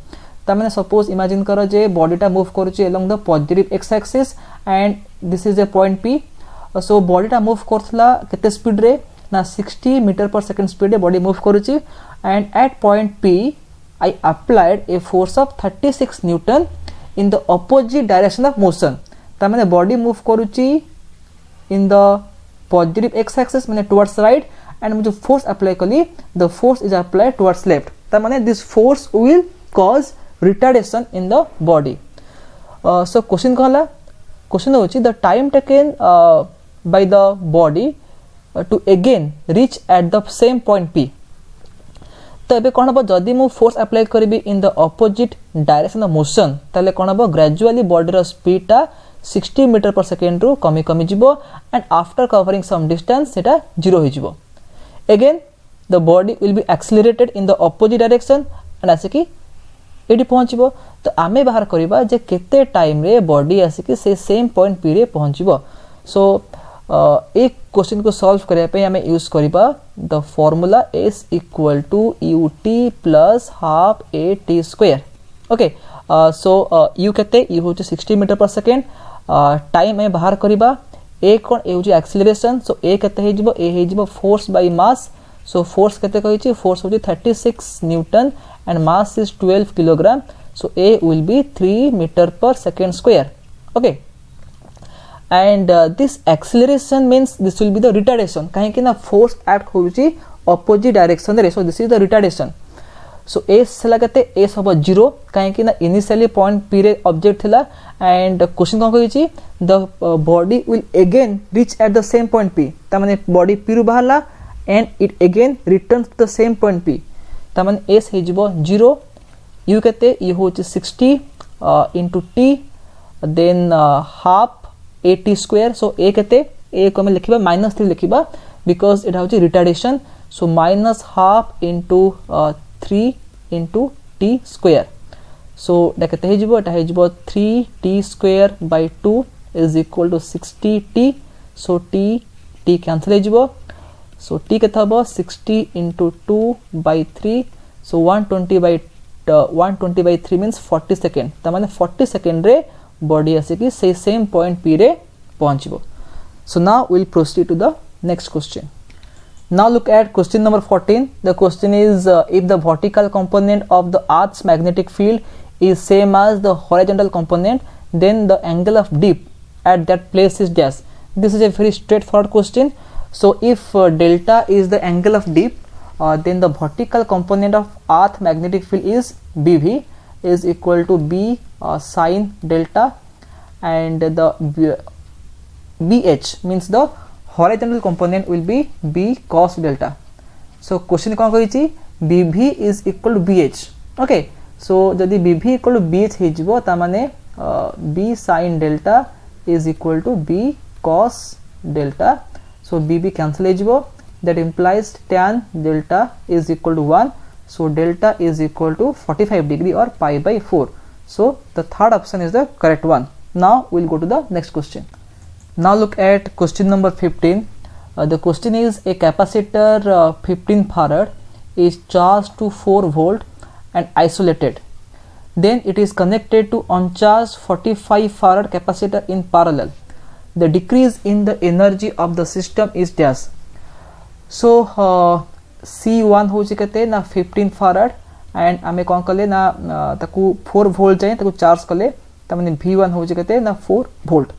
तामने suppose imagine करो जे body टा move करूची along the positive x axis and this is a point P. So body टा move करथला केते speed रे ना 60 meter per second speed रे body move करूची and at point P I applied a force of 36 Newton in the opposite direction of motion. तामने body move करूची in the positive x axis माने towards right and मुझे force apply कली the force is applied towards left. तामने this force will cause retardation in the body. So question कहला question होची the time taken by the body to again reach at the same point P. तो एबे कोन हबो जदी मु force apply करबी इन the opposite direction of motion ताले कोन हबो ग्रेजुअली बॉडी रो स्पीड टा 60 मीटर पर सेकेंड रू कमी कमी जिवो एंड आफ्टर कवरिंग सम डिस्टेंस सेटा 0 हो जिवो. Again the body will be accelerated in the opposite direction and आसे कि एटी पहुंचबो. तो आमे बाहर करबा जे केते टाइम रे बॉडी आसे कि से सेम पॉइंट पी रे पहुंचबो. सो एक क्वेश्चन को सॉल्व करे पे हमें यूज करबा the formula s equal to ut plus half at square. Okay, so u केते u होचे 60 मीटर पर सेकेंड. टाइम में बाहर करबा a कोन ए होचे एक्सेलरेशन. सो a केते हे जिवो? a हे जिवो force by mass. So force केते कहै छी? फोर्स होचे 36 Newton and mass is 12 kilogram. So a will be 3 meter per second square. Okay, and this acceleration means this will be the retardation. काहे कि ना force act होची opposite direction रे. So this is the retardation. So s हला केते? s हबो 0 काहे कि ना initially point p रे object थिला and question कोन कहै छी? The body will again reach at the same point p. ता माने body p रु बाहरला and it again returns to the same point p. ता माने s हे जिवो 0. u केते? u होची 60 into t then half at square. So a केते? a को हम लिखिबा -3 लिखिबा because it होची retardation. So minus half into 3 into t square. So एटा केते हे जिवो? एटा हे जिवो 3t square by 2 is equal to 60t. So t cancel हे जिवो. So t केते हबो? 60 into 2 by 3. So 120 by 3 means 40 second. ता माने 40 second रे body आसे कि से same point p रे पहुंचबो. So now we'll proceed to the next question. Now look at question number 14. The question is if the vertical component of the earth's magnetic field is same as the horizontal component, then the angle of dip at that place is dash. This is a very straightforward question. So if delta is the angle of dip, then the vertical component of earth magnetic field is bv is equal to b sine delta and the bh means the horizontal component will be b cos delta. So question कौन कही bv is equal to bh. Okay, so जदि bv equal to bh हे जिवो ता माने b sin delta is equal to b cos delta. So bb cancel हे जिवो, that implies tan delta is equal to 1. So delta is equal to 45 degree or pi by 4. So the third option is the correct one. Now we'll go to the next question. Now look at question number 15. The question is a capacitor 15 farad is charged to 4 volt and isolated. Then it is connected to uncharged 45 farad capacitor in parallel. The decrease in the energy of the system is dash. So C1 होची केते ना 15 farad and आमे कौन कले ना ताकू 4 volt जाए ताकू चार्ज कले ता माने V1 होची केते ना 4 volt.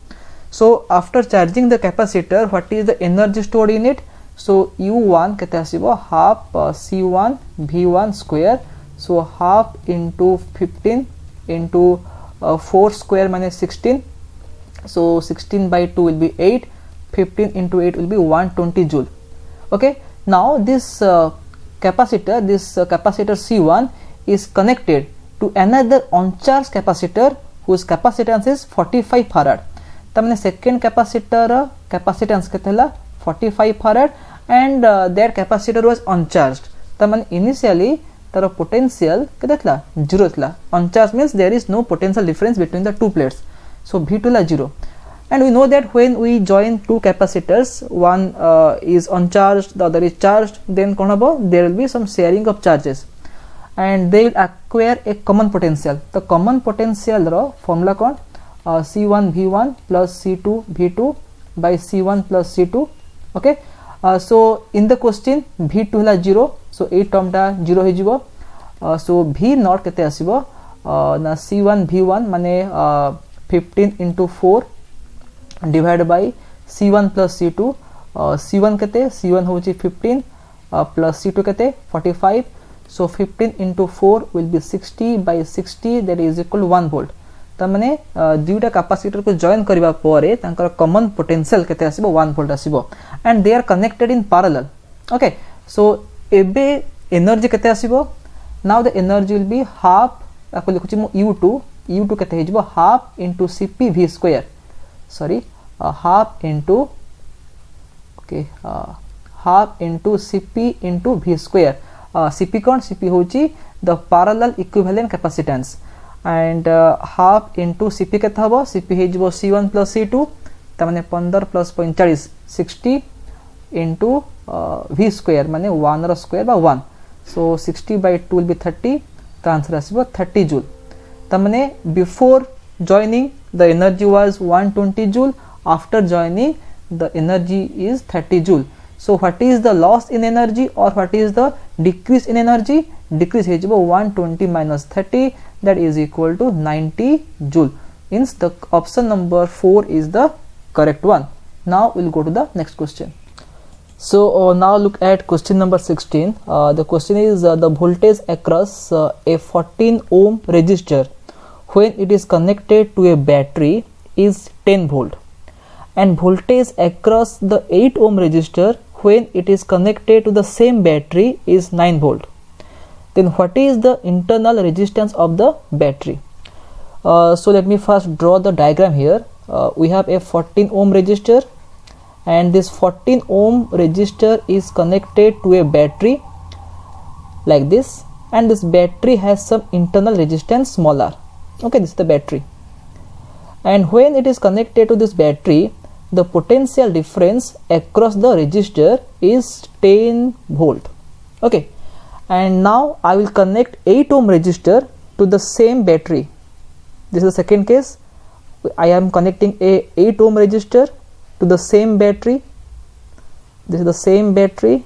So after charging the capacitor, what is the energy stored in it? So U1 केते आसीबो half C1 V1 square. So half into 15 into 4 square माने 16. So 16 by 2 will be 8. 15 into 8 will be 120 joule. Okay, now this capacitor C1 is connected to another uncharged capacitor whose capacitance is 45 farad. तमने second capacitor capacitance केतेला 45 farad and that capacitor was uncharged. तमने initially तार potential केतेला 0 थला. Uncharged means there is no potential difference between the two plates. So V2 La 0. And we know that when we join two capacitors, one is uncharged, the other is charged, then there will be some sharing of charges and they will acquire a common potential. The common potential ro formula कौन C1 V1 plus C2 V2 by C1 plus C2. Okay, so in the question V2 La 0, so 8 term टा 0 हो जिवो. So V naught केते आसीबो ना C1 V1 माने 15 into 4 divided by C1 plus C2. C1 केते C1 होची 15 plus C2 केते 45. So 15 into 4 will be 60 by 60, that is equal to 1 volt. त माने दुईटा कैपेसिटर को जॉइन करबा परे तांकर कॉमन पोटेंशियल केते आसीबो 1 volt आसीबो and they are connected in parallel. Okay, so एबे एनर्जी केते आसीबो. Now the energy will be half आको लिखुची मु U2 केते हे जिवो half into Cp V square. Sorry, half into half into Cp into V square. Cp कौन Cp होची the parallel equivalent capacitance and half into Cp केते हबो Cp हे जिवो C1 plus C2 त माने 15 plus 45 60 into V square माने 1 रो square by 1. So 60 by 2 will be 30. The answer आसीबो 30 joule. त माने before joining the energy was 120 joule, after joining the energy is 30 joule. So what is the loss in energy or what is the decrease in energy? Decrease है जो 120 minus 30, that is equal to 90 joule. Hence the option number 4 is the correct one. Now we'll go to the next question. So now look at question number 16. The question is the voltage across a 14 ohm resistor when it is connected to a battery is 10 volt and voltage across the 8 ohm resistor when it is connected to the same battery is 9 volt. Then what is the internal resistance of the battery? So let me first draw the diagram here. We have a 14 ohm resistor and this 14 ohm resistor is connected to a battery like this, and this battery has some internal resistance small r. Okay, this is the battery, and when it is connected to this battery, the potential difference across the resistor is 10 volt. Okay, and now I will connect 8 ohm resistor to the same battery. This is the second case. I am connecting a 8 ohm resistor to the same battery. This is the same battery.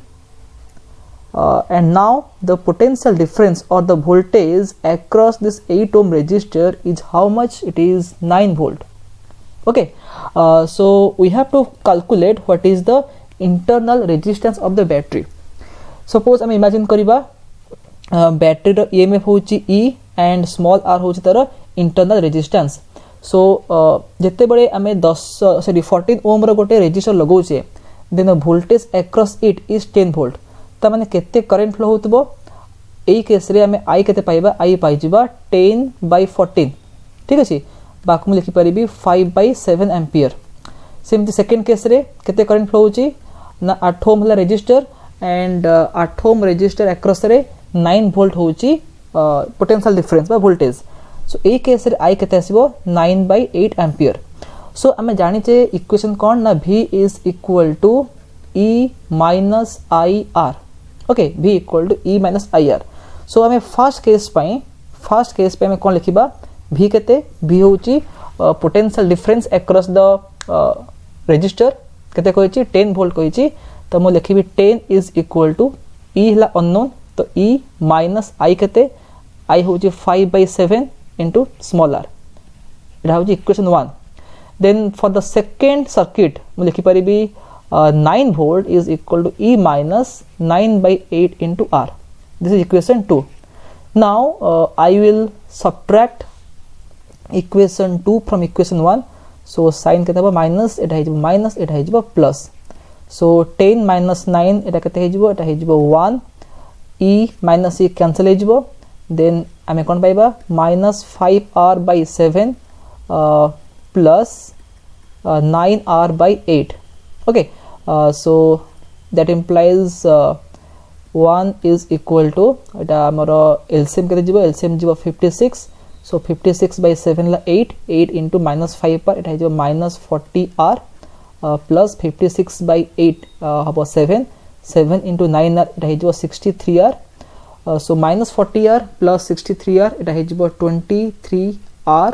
And now the potential difference or the voltage across this 8 ohm resistor is how much? It is 9 volt. Okay, so we have to calculate what is the internal resistance of the battery. Suppose I imagine kariba battery ro EMF hochi E and small r hochi tara internal resistance. So jete bale ame 14 ohm ro gote resistor lagauche, then the voltage across it is 10 volt ता माने केते current flow होतबो एई case रे हमें आई केते पाइबा आई पाइ जिबा 10/14 ठीक अछि बाक मु लिखि परिबी 5/7 एम्पियर सेमती सेकंड केस रे केते करंट फ्लो होची ना 8 ओम हला resistor and 8 ohm resistor across रे 9 वोल्ट होची पोटेंशियल डिफरेंस बा वोल्टेज सो ए केस रे आई केते आसीबो 9/8 एम्पियर सो आमे जानि छे इक्वेशन कोन ना v is equal to e minus ir okay v equal to e minus ir so आमे फर्स्ट केस पे आमे कोन लिखिबा v केते v होची potential difference across the resistor केते कहैछि 10 वोल्ट कहैछि तो मु लिखिबी 10 इज इक्वल टू e हला अननोन तो e माइनस i केते i होची 5/7 into small r इटा होची equation 1 then for the second circuit मु लिखि परिबी 9 volt is equal to e minus 9/8 into r this is equation 2 now I will subtract equation 2 from equation 1 so sin केते हबो minus एटा हेजिबो minus एटा हेजिबो plus so 10 minus 9 एटा केते हेजिबो एटा हेजिबो 1 e minus e cancel हेजिबो then आमे कोन पाइबा minus 5r/7 plus 9r/8 okay so that implies 1 is equal to eta amaro LCM kete jibo LCM jibo 56 so 56/7 la 8 into minus 5 par eta jibo minus 40r plus 56/8 habo 7 into 9r eta jibo 63r so minus 40r plus 63r eta jibo 23r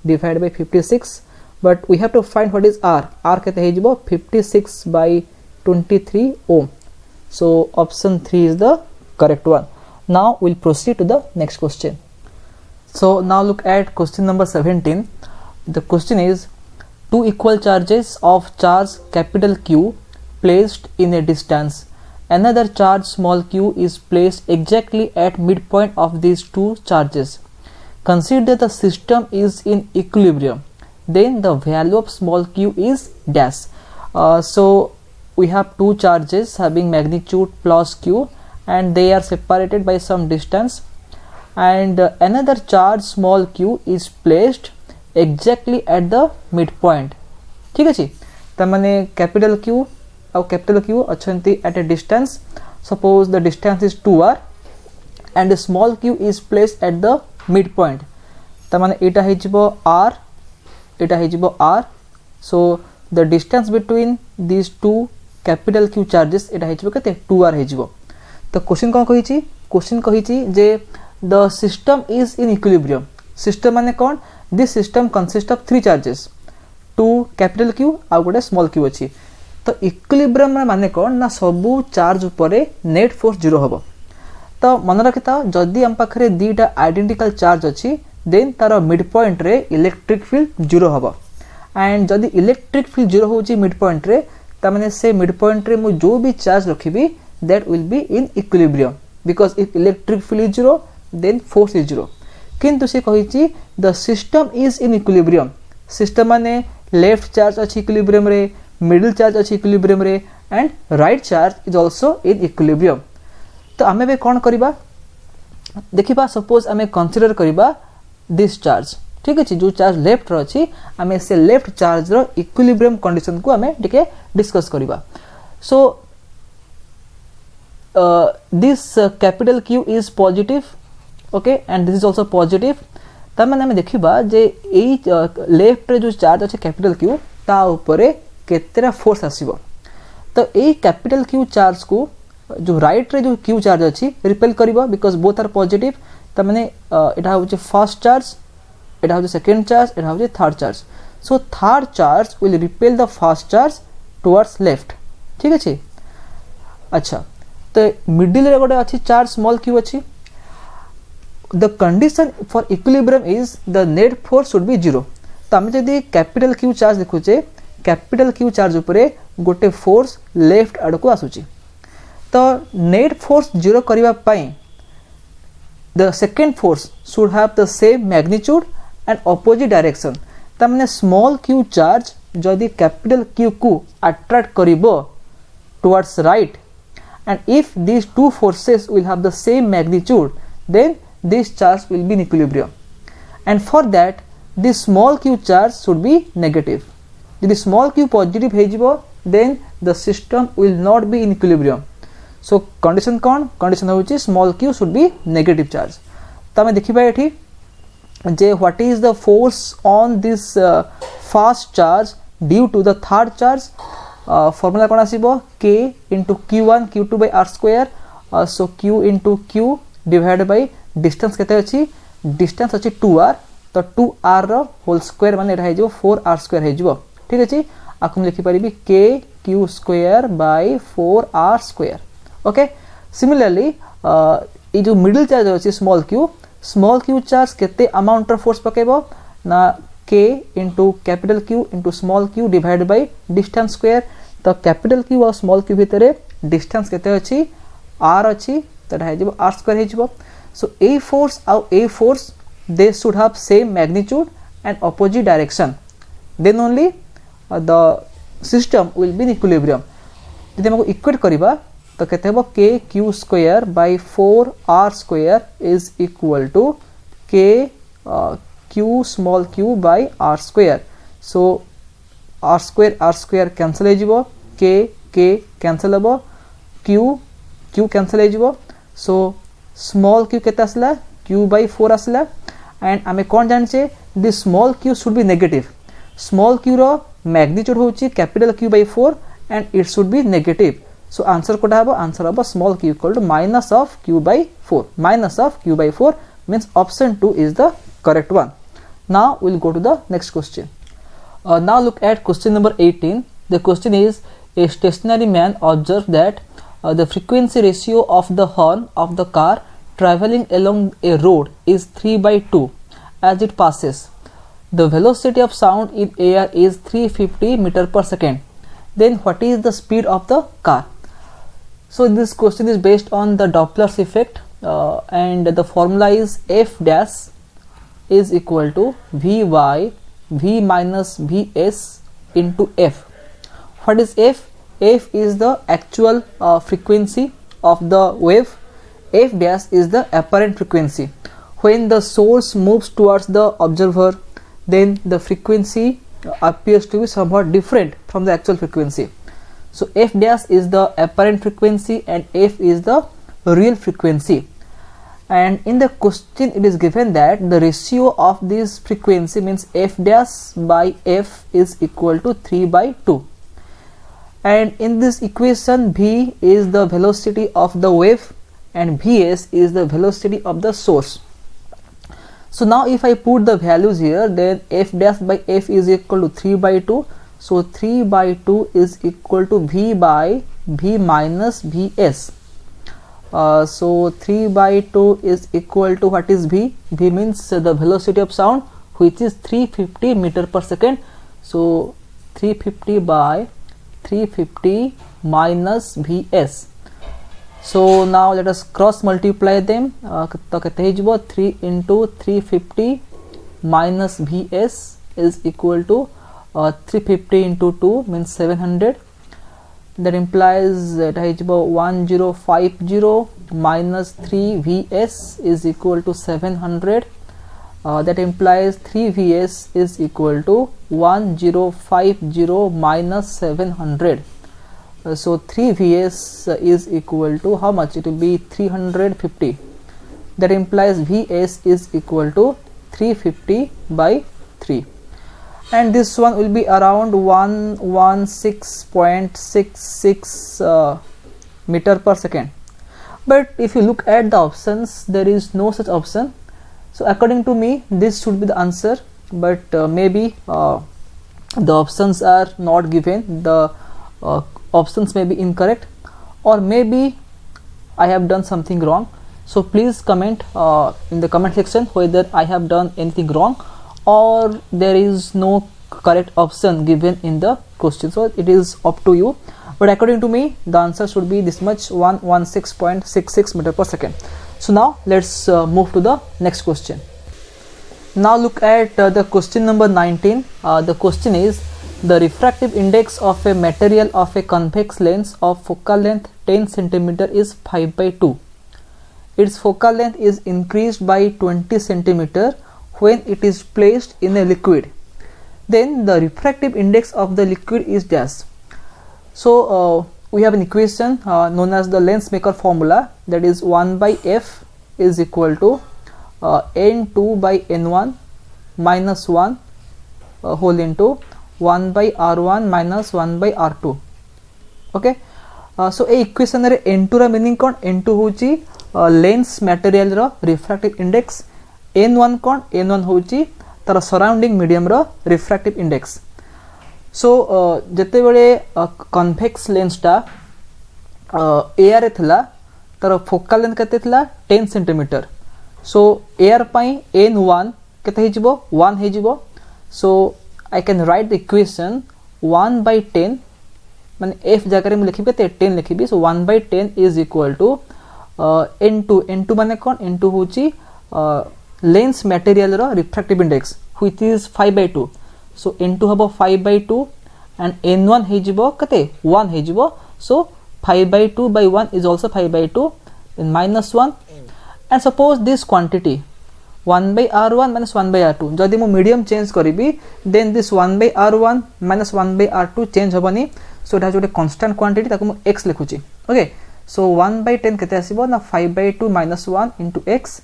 divided by 56 but we have to find what is r kete hejibo 56/23 ohm so option 3 is the correct one now we'll proceed to the next question so now look at question number 17 the question is two equal charges of charge capital Q placed in a distance another charge small q is placed exactly at midpoint of these two charges consider the system is in equilibrium then the value of small q is dash so we have two charges having magnitude plus q and they are separated by some distance and another charge small q is placed exactly at the midpoint ठीक अछि त माने capital q और capital q अछंती at a distance suppose the distance is 2r and the small q is placed at the midpoint त माने एटा हेजिबो r Etah हेजिबो r so the distance between these two capital q charges एटा हेजिबो कते 2r हेजिबो तो question कोन कहिछि question कहिछि जे the system is in equilibrium system माने कोन this system consists of three charges two capital q आ गोटे small q अछि तो इक्विलिब्रियम माने कोन ना सबु चार्ज ऊपरे नेट फोर्स 0 होबो तो मन रखिता जदी हम पाखरे दीटा आइडेंटिकल चार्ज अछि देन तार मिड पॉइंट रे इलेक्ट्रिक फील्ड 0 होबो एंड जदी इलेक्ट्रिक फील्ड 0 होची मिड पॉइंट रे ता माने से मिड पॉइंट रे मु जो भी चार्ज रखिबी that will be in equilibrium because if electric field is 0 then force is 0 किंतु से कहिची the system is in equilibrium system माने लेफ्ट चार्ज अछि इक्विलिब्रियम रे मिडिल चार्ज अछि इक्विलिब्रियम रे and right charge is also in equilibrium तो आमे बे कोन करिबा देखिबा सपोज आमे कंसीडर करिबा दिस चार्ज ठीक अछि जो चार्ज लेफ्ट रो अछि आमे से लेफ्ट चार्ज रो इक्विलिब्रियम कंडीशन को आमे टिके डिस्कस करिबा सो this capital Q is positive okay and this is also positive त माने हम देखिबा जे एई लेफ्ट रे जो चार्ज अछि कैपिटल Q ता ऊपरे केतेरा फोर्स आसीबो तो एई कैपिटल Q चार्ज को जो राइट रे जो Q चार्ज अछि रिपेल करिबो बिकॉज़ बोथ आर पॉजिटिव त माने एटा होचे फर्स्ट चार्ज एटा होचे सेकंड चार्ज एटा होचे third charge so third charge will repel the first charge towards left ठीक अछि अच्छा तो मिडिल रे गोटे अछि चार्ज स्मॉल q अछि the condition for equilibrium is the net force should be 0 तो हम जदी कैपिटल Q चार्ज देखुचे कैपिटल Q चार्ज ऊपर गोटे फोर्स लेफ्ट आड़ को आसुची तो नेट फोर्स 0 करिवा पई the second force should have the same magnitude and opposite direction त माने स्मॉल q चार्ज जदी कैपिटल Q को attract करिवो towards right, and if these two forces will have the same magnitude, then this charge will be in equilibrium, and for that this small q charge should be negative. If the small q positive हो then the system will not be in equilibrium. So condition कौन? Condition होची small q should be negative charge. तो हमें देखिबा एठी जे what is the force on this fast charge due to the third charge. Formula कौन आसीबो? k into q1 q2 by r square. So q into q divided by distance केते अछि? Distance अछि 2r, तो 2r रो whole square माने रह जो 4r square हे जो. ठीक अछि. आकु लिखि परिबी k q square by 4r square. Okay. Similarly ई जो मिडिल चार्ज अछि स्मॉल q चार्ज केते अमाउंट ऑफ फोर्स पकेबो ना k into capital Q into small q divided by distance square. तो capital Q और small q भितरे distance केते अछि? r अछि, तो रह जो r स्क्वायर हे जो. So a force they should have same magnitude and opposite direction, then only the system will be in equilibrium. यदि हमको इक्वेट करिबा तो केते हो k q square by 4r square is equal to k q small q by r square. So r square cancel हे जिवो, k cancel हबो, q cancel हे जिवो. So small q केते आसला? q by 4 आसला. and आमे कोन जानछे this small q should be negative. Small q row magnitude होची capital Q by 4 and it should be negative. So answer Kota हबो? Answer हबो small q equal to minus of q by 4. Minus of q by 4 means option 2 is the correct one. Now we'll go to the next question. Now look at question number 18. The question is, a stationary man observed that the frequency ratio of the horn of the car traveling along a road is 3 by 2 as it passes. The velocity of sound in air is 350 meter per second. Then what is the speed of the car? So this question is based on the Doppler's effect, and the formula is f dash is equal to vy v minus vs into f. What is f? F is the actual frequency of the wave. F dash is the apparent frequency. When the source moves towards the observer, then the frequency appears to be somewhat different from the actual frequency. So f dash is the apparent frequency and f is the real frequency. And in the question it is given that the ratio of this frequency means f dash by f is equal to 3 by 2. And in this equation v is the velocity of the wave and vs is the velocity of the source. So now if I put the values here, then f dash by f is equal to 3 by 2. So 3 by 2 is equal to v by v minus vs. So 3 by 2 is equal to what is v? V means the velocity of sound, which is 350 meter per second. So 350 by 350 minus vs. So now let us cross multiply them. तो कहते हैं जो 3 into 350 minus vs is equal to 350 into 2 means 700. That implies that 1050 minus 3 vs is equal to 700. That implies 3 vs is equal to 1050 minus 700. So 3 vs is equal to how much? It will be 350. That implies vs is equal to 350 by 3. And this one will be around 116.66 meter per second. But if you look at the options, there is no such option. So according to me, this should be the answer, but maybe the options are not given. The options may be incorrect, or maybe I have done something wrong. So please comment in the comment section whether I have done anything wrong or there is no correct option given in the question. So it is up to you, but according to me the answer should be this much, 116.66 meter per second. So now let's move to the next question. Now look at the question number 19. The question is, The refractive index of a material of a convex lens of focal length 10 cm is 5/2. Its focal length is increased by 20 cm when it is placed in a liquid. Then the refractive index of the liquid is dash. So we have an equation known as the lens maker formula, that is 1 by f is equal to n2 by n1 minus 1 whole into 1 by r1 minus 1 by r2. Okay, so a equation रे n2 रा meaning कोन, n2 होची lens material रो refractive index, n1 कोन, n1 होची तार surrounding medium रो refractive index. सो जते बेले convex lens टा air रे थला तार फोकल लेंथ केते थला 10 सेंटीमीटर. सो एयर पई n1 केते हे जिवो 1 हे जिवो. सो I can write the equation 1 by 10 माने f जगह रे लिखिबे ते 10 लिखिबी. सो 1 by 10 is equal to n2 माने कोन, n2 होची लेंस मटेरियल रो refractive index which is 5/2. So n2 हबो 5/2 एंड n1 हे जिवो कते 1 हे जिवो. सो 5/2 by 1 is also 5/2 and minus 1. and suppose this quantity 1 by r1 minus 1 by r2 जदि मो मीडियम चेंज करिबी then this 1 by r1 minus 1 by r2 change होबनी. So एटा जोटे कांस्टेंट क्वांटिटी ताको मो x लिखुची. ओके, सो 1 by 10 केते आसीबो ना 5/2 minus 1 into x.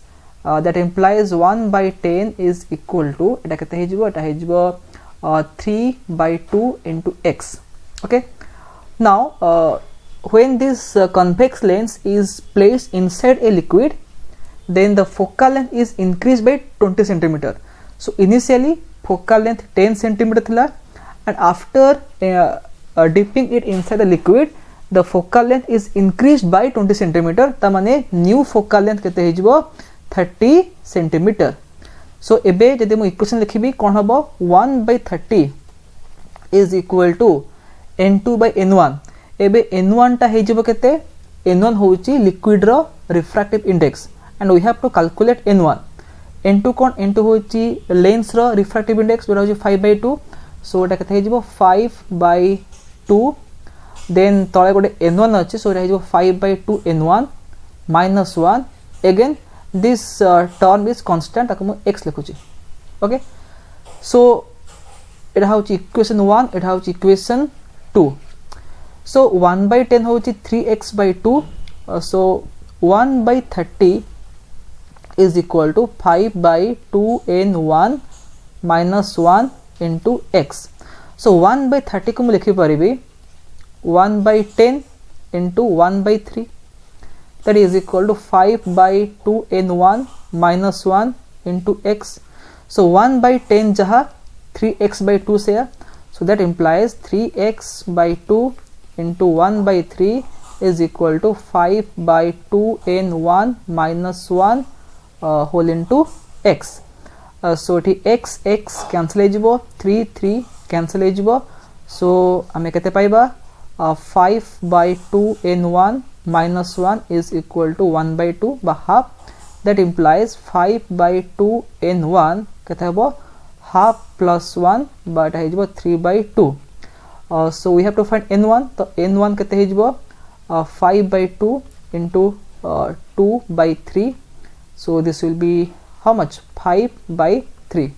That implies 1 by 10 is equal to एटा केते हे जिवो, एटा हे जिवो 3/2 into x. Okay, now when this convex lens is placed inside a liquid, then the focal length is increased by 20 centimeter. So initially focal length 10 centimeter thila, and after dipping it inside the liquid the focal length is increased by 20 centimeter. ta mane new focal length kete he jibo 30 centimeter. So ebe jodi mo equation likhibi kon hobo 1 by 30 is equal to n2 by n1. ebe n1 ta he jibo kete, n1 hochi liquid ro refractive index and we have to calculate n1. n2 cone, n2 होची lens रो refractive index जोटा होची 5/2. सो एटा केते हे जिवो 5/2 then तळे गोटे n1 अछि. सो एटा हे जिवो 5/2 n1 minus 1. Again this term is constant, ताको मु x लिखुची. ओके, सो एटा होची इक्वेशन 1, एटा होची इक्वेशन 2. सो 1 by 10 होची 3x/2. So 1 by 30 is equal to 5/2 n1 minus 1 into x. So 1 by 30 को मैं लिखी परिबी 1 by 10 into 1 by 3, that is equal to 5/2 n1 minus 1 into x. So 1 by 10 जहाँ 3x/2 से है, so that implies 3x/2 into 1 by 3 is equal to 5/2 n1 minus 1 whole into x. So it x cancel he jibo, 3 cancel he jibo. So ame kete paiba 5/2 n1 minus 1 is equal to 1/2 by half. That implies 5/2 n1 kete habo half plus 1 but he jibo 3/2. So we have to find n1. तो n1 kete he jibo 5/2 into 2/3. So this will be how much? 5/3.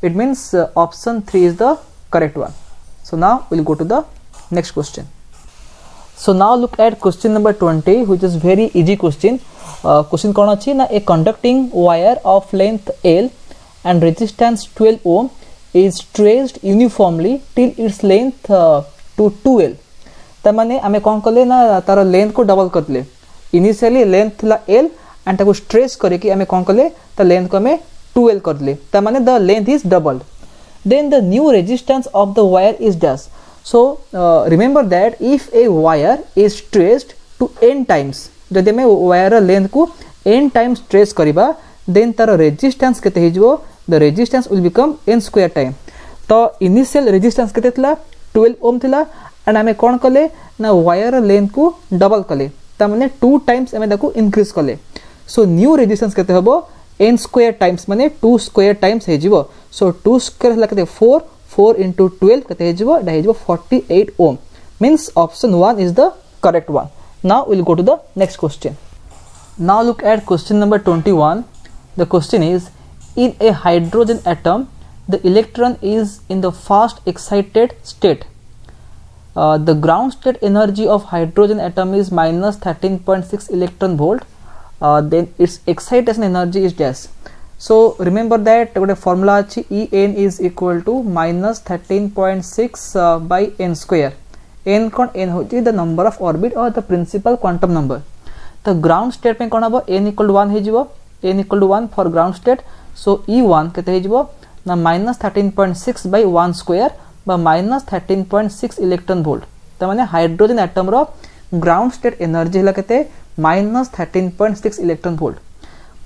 It means option 3 is the correct one. So now we'll go to the next question. So now look at question number 20, which is very easy question. Question कौन अच्छी ना, a conducting wire of length L and resistance 12 ohm is traced uniformly till its length to 2L. तमाने आमे कौन कले ना तार length को double करले. इनिशियली लेंथ थिला L and ताको स्ट्रेच करे कि आमे कौन कले त लेंथ को आमे 2L करले. तमाने the length is doubled. Then the new resistance of the wire is dash. So remember that if a wire is stretched to n times, जदि आमे वायर लेंथ को n times स्ट्रेच करिबा then तार resistance केते हे जिवो, the resistance will become n square time. तो initial resistance केते थिला 12 ओम थिला and आमे कोन कले ना वायर लेंथ को डबल कले, त माने 2 टाइम्स आमे ताको इंक्रीज कले. सो न्यू रेजिस्टेंस केते हबो n square टाइम्स माने 2 स्क्वायर टाइम्स हे जिवो. सो 2 स्क्वायर हला केते 4 4 into 12 केते हेजिबो एटा हेजिबो 48 ohm means option 1 is the correct one. Now we'll go to the next question. Now look at question number 21. The question is, in a hydrogen atom the electron is in the fast excited state. The ground state energy of hydrogen atom is minus 13.6 electron volt. Then its excitation energy is dash. So remember that गोटे formula अच्छी En is equal to minus 13.6 by n square. n कौन n होची the number of orbit or the principal quantum number. तो ground state में कौन हबो n equal to 1 हे जिवो, n equal to 1 for ground state. So E1 केते हे जिवो ना minus 13.6 by 1 square बा minus 13.6 electron volt. तो माने हाइड्रोजन एटम रो ग्राउंड स्टेट एनर्जी हला केते minus 13.6 electron volt.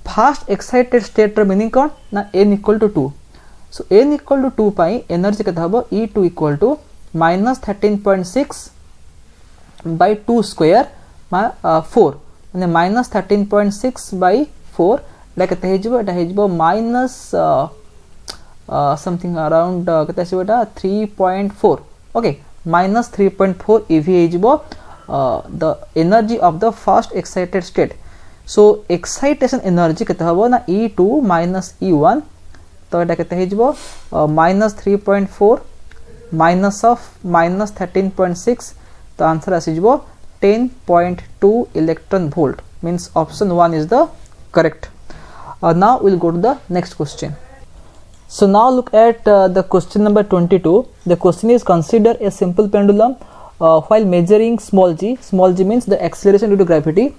First excited state रो मीनिंग कोन ना n equal to 2. So n equal to 2 pi energy केते हबो E2 equal to minus 13.6 by 2 square मा 4 माने minus 13.6 by 4 लाइक केते हे जिवो एटा हे जिवो minus something around केते आसीबो एटा 3.4. okay minus 3.4 eV हे जिवो the energy of the fast excited state. So excitation energy केते हबो ना E2 minus E1 तो एटा केते हे जिवो minus 3.4 minus of minus 13.6 तो आंसर आसी जिवो 10.2 electron volt means option 1 is the correct. Now we'll go to the next question. So now look at the question number 22. The question is, consider a simple pendulum while measuring small g means the acceleration due to gravity.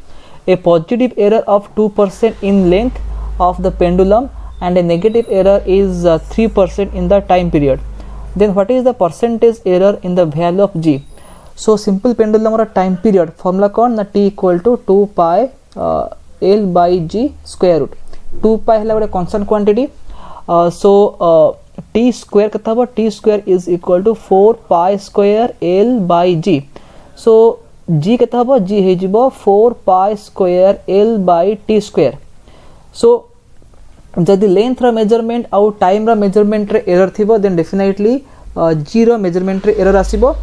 A positive error of 2% in length of the pendulum and a negative error is 3% in the time period. Then what is the percentage error in the value of g? So simple pendulum or time period formula कौन ना t equal to 2 pi l by g square root. 2 pi है गोटे constant quantity. So t square कथा हबो t square is equal to 4 pi square l by g. So g कथा हबो g हे जिवो 4 pi square l by t square. So जदि length रो measurement आउ time रो measurement रे एरर थिबो देन डेफिनेटली g रो measurement रे error आसीबो.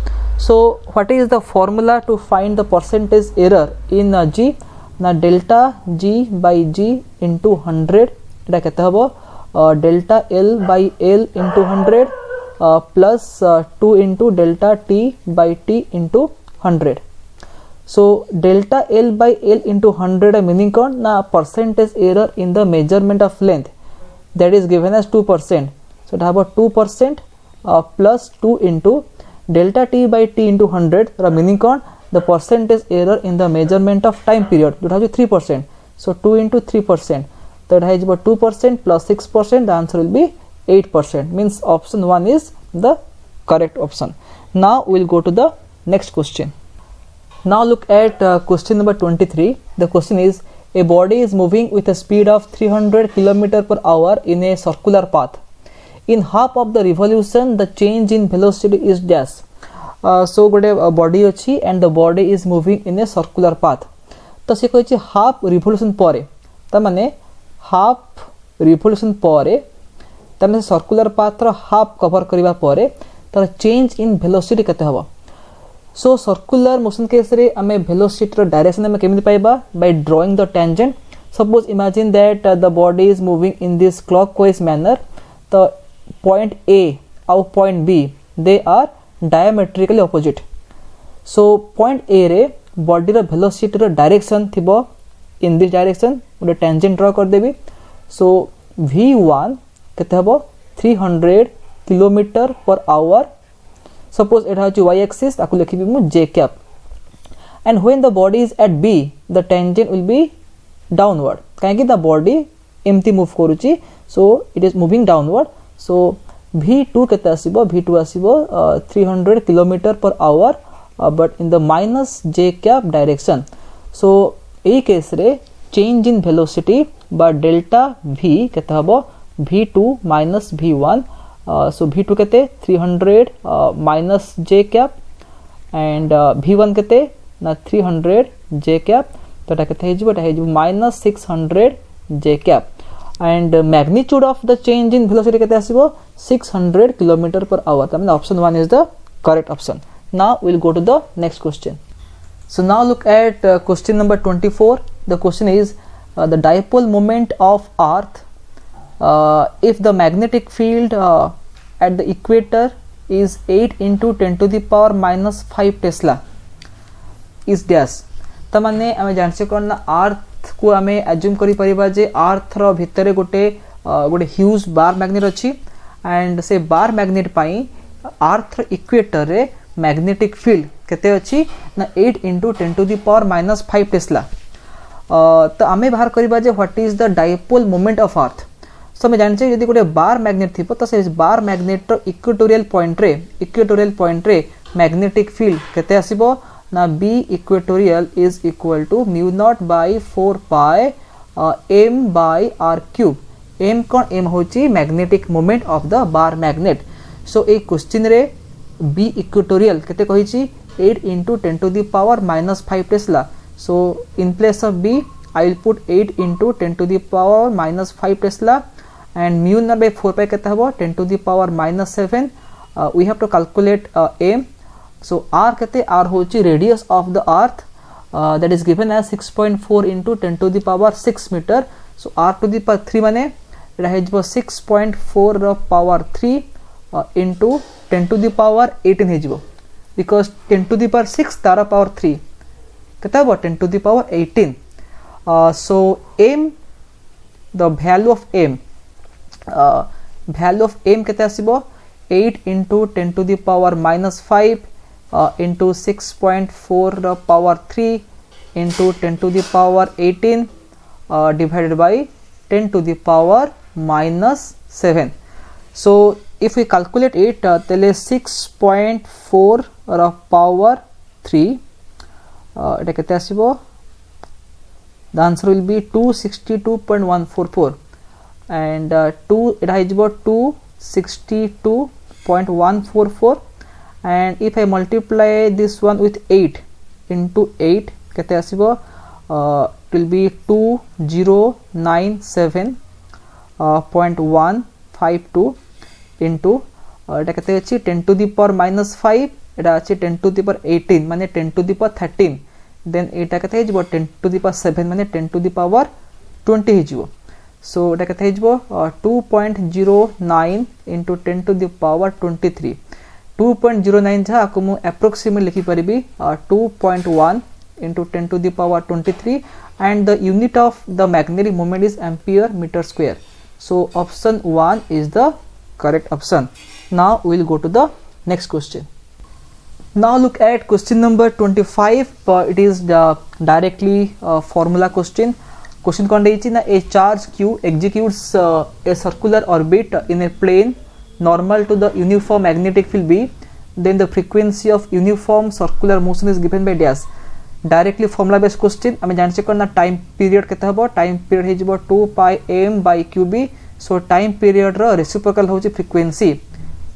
So what is the formula to find the percentage error in g ना delta g by g into 100 एटा केते हबो delta L by L into 100 plus 2 into delta T by T into 100. So delta L by L into 100 meaning कौन ना percentage error in the measurement of length that is given as 2%. So it have 2% plus 2 into delta T by T into 100 रा meaning कौन the percentage error in the measurement of time period जो have 3%. So 2 into 3%. That has about 2% plus 6%. The answer will be 8%. Means option 1 is the correct option. Now we'll go to the next question. Now look at question number 23. The question is, a body is moving with a speed of 300 km per hour in a circular path. In half of the revolution, the change in velocity is dash. So गोटे body अच्छी and the body is moving in a circular path. तो से कोई half revolution परे ता माने half revolution परे तमे सर्कुलर पाथ रो हाफ कवर करिवा परे तार चेंज इन वेलोसिटी केते हबो. सो सर्कुलर मोशन केस रे हमें वेलोसिटी रो डायरेक्शन हमें केमिति पाइबा by drawing the tangent. Suppose imagine that the body is moving in this clockwise manner. तो पॉइंट ए और point B they are diametrically opposite. So point A रे body रो वेलोसिटी रो डायरेक्शन थिबो in this direction गोटे tangent draw कर देबी. सो v1 केते हबो 300 किलोमीटर पर आवर. सपोज एटा होची y एक्सिस ताकू लिखिबी मु j cap. And when the body is at b the tangent will be downward काहे कि द बॉडी एम्ति मूव करूची. So it is moving downward. So v2 केते आसीबो v2 आसीबो 300 kilometre per hour but in the minus j cap direction. So ए case रे change in velocity बा डेल्टा v केते हबो v2 minus v1. सो v2 केते 300 minus j cap and v1 केते ना 300 j cap. तो एटा केते हेजिबो एटा हेजिबो minus 600 j cap. and magnitude of the change in velocity केते आसीबो 600 km per hour. I mean option 1 is the correct option. Now we'll go to the next question. So now look at question number 24. The question is the dipole moment of earth if the magnetic field at the equator is 8 into 10 to the power minus 5 Tesla is dash. त माने आमे जानसे कोन अर्थ को आमे assume करि परिबा जे अर्थ रो भितरे गोटे huge bar magnet अछि and से बार मैग्नेट पई अर्थ इक्वेटर रे मैग्नेटिक फील्ड केते अछि ना 8 into 10 to the power minus 5 tesla. तो आमे बाहर करिबा जे what is the dipole moment of earth. So मैं जानछे यदि गोटे बार मैग्नेट थिबो तो से बार मैग्नेट रो इक्वेटोरियल पॉइंट रे मैग्नेटिक फील्ड केते आसीबो ना B equatorial is equal to mu naught by 4 pi m by r cube. m कौन m होची magnetic moment of the bar magnet. So A question रे B equatorial केते कहिची 8 into 10 to the power minus 5 Tesla. So in place of B I will put 8 into 10 to the power minus 5 Tesla and mu naught by 4 pi केते हबो 10 to the power minus 7. We have to calculate m. So r कहते r होची radius of the earth that is given as 6.4 into 10 to the power 6 meter. So r to the power 3 माने एटा हेजबो 6.4 रो power 3 into 10 to the power 18 हेजबो because 10 to the power 6 तारा power 3 केता हबो 10 to the power 18. So m the value of m केते आसीबो 8 into 10 to the power minus 5 into 6.4 power 3 into 10 to the power 18 divided by 10 to the power minus 7. So if we calculate it tele 6.4 power 3 eta kete asibo, the answer will be 262.144 and 2 eta hijibo 262.144 and if I multiply this one with 8 into 8 kete asibo it will be 2097.152 into eta kete achi 10 to the power minus 5 eta achi 10 to the power 18 mane 10 to the power 13 then eta kete hijibo 10 to the power 7 mane 10 to the power 20 hijibo. So eta kete hijibo 2.09 into 10 to the power 23. 2.09 जहा को मु approximate लिखि परिबी 2.1 into 10 to the power 23 and the unit of the magnetic moment is ampere meter square. So option 1 is the correct option. Now we will go to the next question. Now look at question number 25. It is the directly formula question. Question kon dechi na a charge q executes a circular orbit in a plane normal to the uniform magnetic field B, then the frequency of uniform circular motion is given by dash. Directly formula based question. आमे जान सकन ना time period केते हबो time period हेजबो 2 pi m by qb. So time period रो reciprocal होची frequency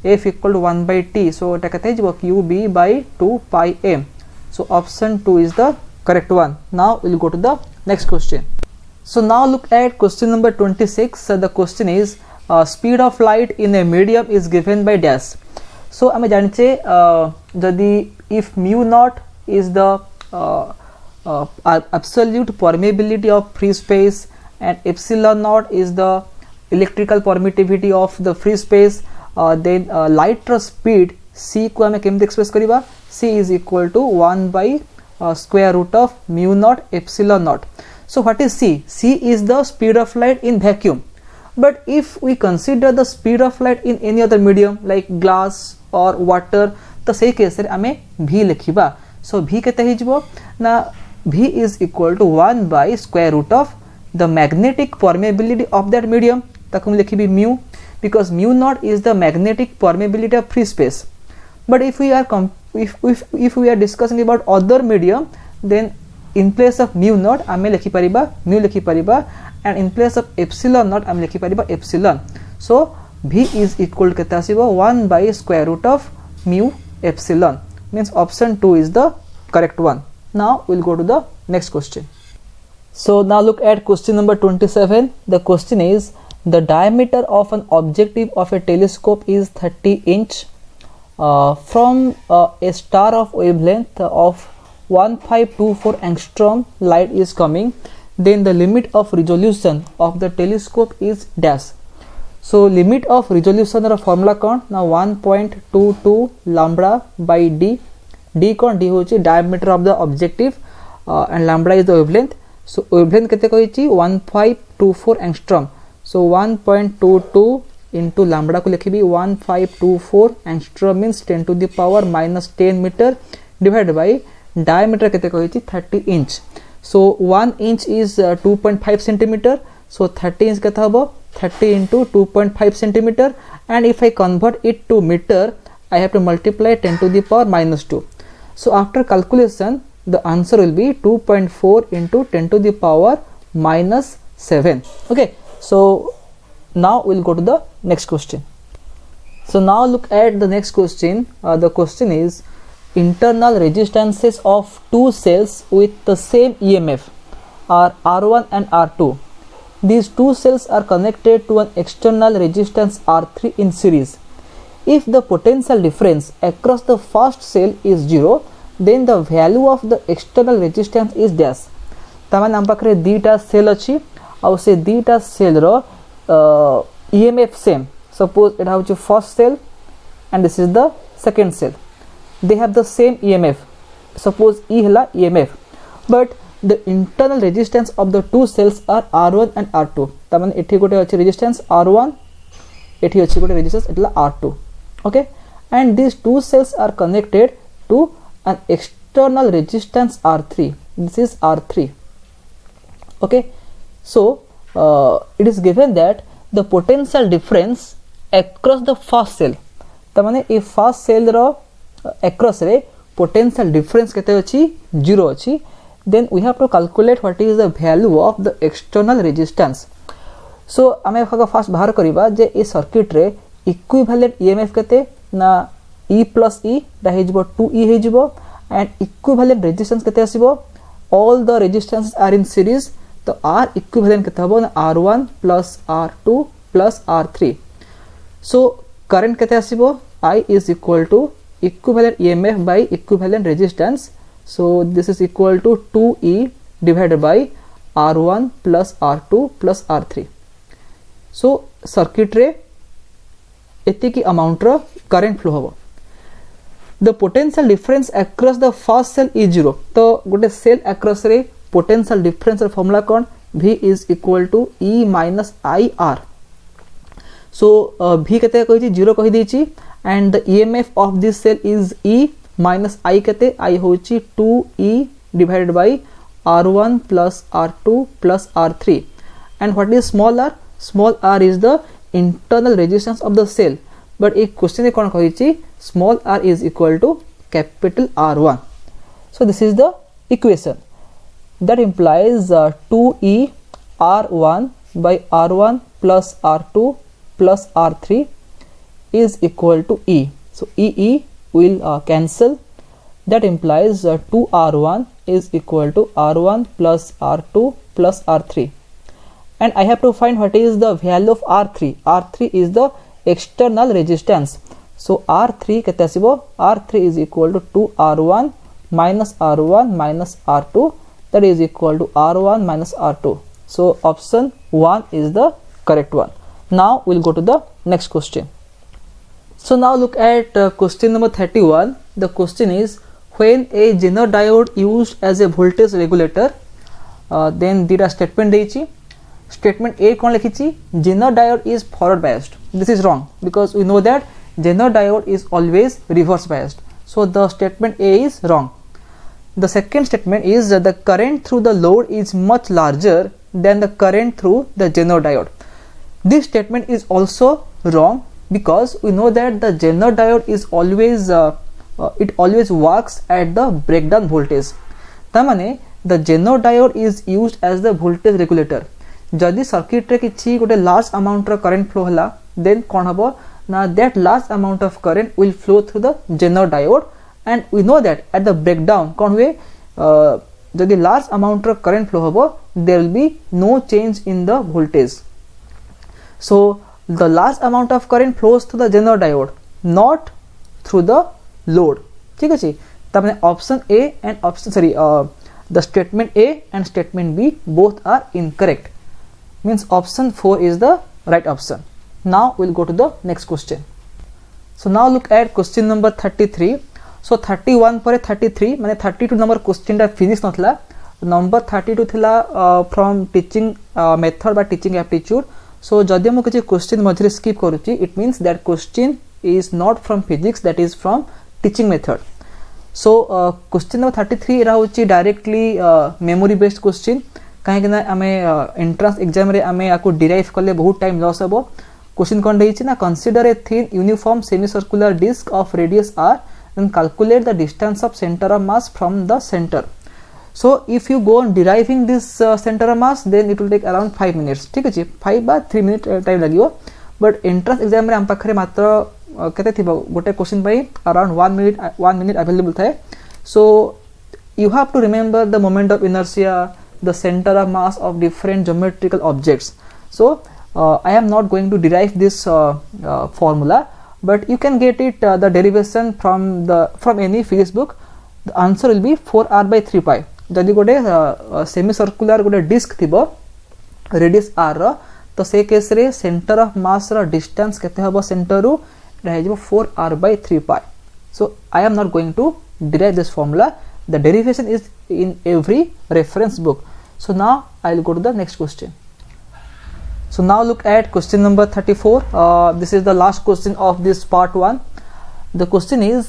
f equal to 1 by t. So एटा केते हेजबो qb by 2 pi m. So option 2 is the correct one. Now we'll go to the next question. So now look at question number 26. The question is speed of light in a medium is given by dash. So आमे जानचे जदि if mu naught is the absolute permeability of free space and epsilon naught is the electrical permittivity of the free space, then light speed c को आमे केमते express करिबा c is equal to 1 by square root of mu naught epsilon naught. So what is c? C is the speed of light in vacuum. But if we consider the speed of light in any other medium like glass or water, तो से case रे आमे v लिखिबा. So v केते हिजबो ना v is equal to 1 by square root of the magnetic permeability of that medium. ताको लिखिबी mu because mu naught is the magnetic permeability of free space. But if we are discussing about other medium, then in place of mu naught आमे लिखि परिबा mu लिखि परिबा and in place of epsilon naught आमे लिखि परिबा epsilon. So v is equal to केते आसीबो 1 by square root of mu epsilon. Means option 2 is the correct one. Now we'll go to the next question. So now look at question number 27. The question is the diameter of an objective of a telescope is 30 inch. From a star of wavelength of 1524 angstrom light is coming, then the limit of resolution of the telescope is dash. So limit of resolution ର formula कौन ना 1.22 lambda by d. d कौन d होची diameter of the objective and lambda is the wavelength. So wavelength केते कहिची 1524 angstrom. So 1.22 into lambda को लिखिबी 1524 angstrom means 10 to the power minus 10 meter divided by diameter केते कहिची 30 inch. So 1 inch is 2.5 centimeter. So 30 inch केते हबो 30 into 2.5 centimeter, and if I convert it to meter, I have to multiply 10 to the power minus 2. So after calculation, the answer will be 2.4 into 10 to the power minus 7. Okay, so now we'll go to the next question. So now look at the next question. The question is internal resistances of two cells with the same EMF are R1 and R2. These two cells are connected to an external resistance R3 in series. If the potential difference across the first cell is 0, then the value of the external resistance is dash. तमाने हम पाखरे दीटा cell अच्छी और से दीटा cell row EMF same. Suppose it has first cell and this is the second cell. They have the same EMF. Suppose E हला EMF, but the internal resistance of the two cells are R1 and R2. तमाने एठी गोटे अछि resistance R1, एठी अछि गोटे resistance एटला R2. Okay, and these two cells are connected to an external resistance R3. This is R3. Okay, so it is given that the potential difference across the first cell. तमाने A first cell row across रे potential difference केते अछि 0 अछि. Then we have to calculate what is the value of the external resistance. So आमे first बाहर करिबा जे ए circuit रे equivalent EMF केते ना E plus E दा हेजबो 2E हेजबो, and equivalent resistance केते आसीबो all the resistances are in series. तो R equivalent केते हबो ना R1 plus R2 plus R3. So current केते आसीबो I is equal to equivalent EMF by equivalent resistance. So this is equal to 2E divided by R1 plus R2 plus R3. So circuit रे एति की amount रो current flow हबो. The potential difference across the first cell is 0. तो गोटे cell across रे potential difference रो formula कौन V is equal to E minus IR. So V केते कहि 0 कहि देछि, and the EMF of this cell is E minus I केते I होची 2E divided by R1 plus R2 plus R3. And what is small r? Small r is the internal resistance of the cell. But एक question A cone कहिछि small r is equal to capital R1. So this is the equation that implies 2E R1 by R1 plus R2 plus R3 is equal to E. So E will cancel. That implies 2R1 is equal to R1 plus R2 plus R3. And I have to find what is the value of R3. R3 is the external resistance. So R3 केते आसीबो R3 is equal to 2R1 minus R1 minus R2, that is equal to R1 minus R2. So option 1 is the correct one. Now we'll go to the next question. So now look at question number 31. The question is, when a Zener diode used as a voltage regulator, then dita statement देइछि. Statement A कोन लिखिछि Zener diode is forward biased. This is wrong because we know that Zener diode is always reverse biased. So the statement A is wrong. The second statement is that the current through the load is much larger than the current through the Zener diode. This statement is also wrong because we know that the Zener diode is always it always works at the breakdown voltage. तामाने the Zener diode is used as the voltage regulator. जदि circuit रे किछि गोटे large amount रो current flow हला, then कोन हबो ना that large amount of current will flow through the Zener diode, and we know that at the breakdown कोन हुए जदि large amount रो current flow हबो there will be no change in the voltage. So the large amount of current flows through the Zener diode, not through the load. ठीक अछि, तब option A and option the statement A and statement B both are incorrect, means option 4 is the right option. Now we'll go to the next question. So now look at question number 33. So 31 पर 33 माने 32 number question टा physics नथला, number 32 थिला from teaching method बा teaching aptitude. सो जदि मु किछि question मझरे skip करूची, it means that question is not from physics, that is from teaching method. So question number 33 era होची डायरेक्टली मेमोरी बेस्ड क्वेश्चन, काहे कि आमे एंट्रेंस एग्जाम रे आमे आको डिराइव करले बहुत टाइम लॉस हबो. क्वेश्चन कोन देछि ना, consider a thin uniform semi circular disc of radius r and calculate the distance of center of mass from the center. So if you go on deriving this center of mass, then it will take around 5 minutes. ठीक अछि, 5 बा 3 minute time लागियो. But entrance exam रे हम पाखरे मात्र केते थिबो गोटे क्वेश्चन पई अराउंड 1 मिनिट अवेलेबल थाए. सो you have to remember the moment of inertia, the center of mass of different geometrical objects. So I am not going to derive this formula, but you can get it the derivation from any physics book. The answer will be 4r by 3 pi. जदि गोटे semi circular गोटे disc थिबो radius r रो, तो से case रे centre of mass रो distance केते हबो सेंटर रु, रह जबो 4r by 3 pi. So I am not going to derive this formula. The derivation is in every reference book. So now I will go to the next question. So now look at question number 34. This is the last question of this part 1. The question is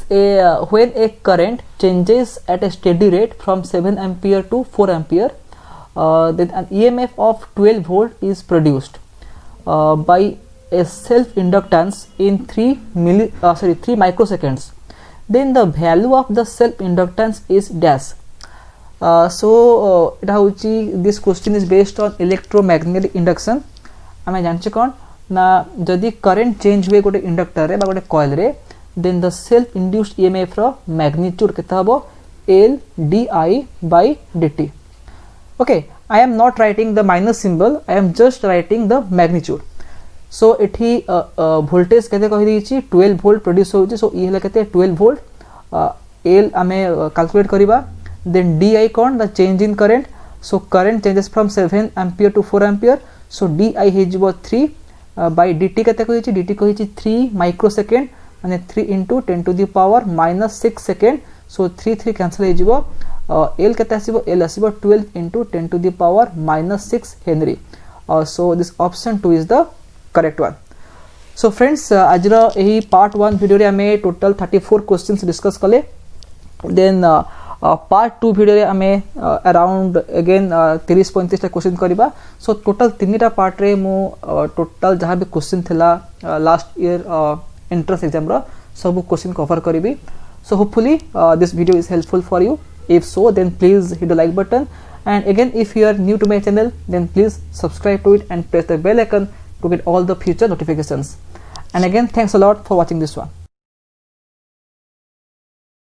when a current changes at a steady rate from 7 ampere to 4 ampere, then an EMF of 12 volt is produced by a self inductance in 3 microseconds. Then the value of the self inductance is dash. This question is based on electromagnetic induction. आमे जानचे कोन ना, जदि current change हुए गोटे inductor रे बा गोटे कॉइल रे, then the self induced EMF रो मैग्नीट्यूड केता हबो L di by dt. Okay, I am not writing the minus symbol, I am just writing the magnitude. So एठी वोल्टेज केते कहि दिछि 12 वोल्ट प्रोड्यूस होउछि. सो ई हला केते 12 वोल्ट, L आमे कैलकुलेट करिबा. देन di कोन, the change in current. So current changes from 7 ampere to 4 ampere. So di हेजिबो 3 by dt केते कहिछि, dt कहिछि 3 माइक्रोसेकंड माने 3 into 10 to the power minus 6 second. So 3 cancel हेजिबो. L केते आसीबो, L आसीबो 12 into 10 to the power minus 6 henry. So this option 2 is the correct one. So friends, Ajara एही part 1 video रे हमें total 34 questions discuss कले. Then part 2 video रे आमे अराउंड अगेन 30-35 टा क्वेश्चन करिबा. सो टोटल 3टा पार्ट रे मु टोटल जहां भी क्वेश्चन थिला लास्ट ईयर एंट्रेंस एग्जाम रो सब क्वेश्चन कवर करिबी. So hopefully this video is helpful for you. If so, then please hit the like button, and again if you are new to my channel, then please subscribe to it and press the bell icon to get all the future notifications. And again, thanks a lot for watching this one.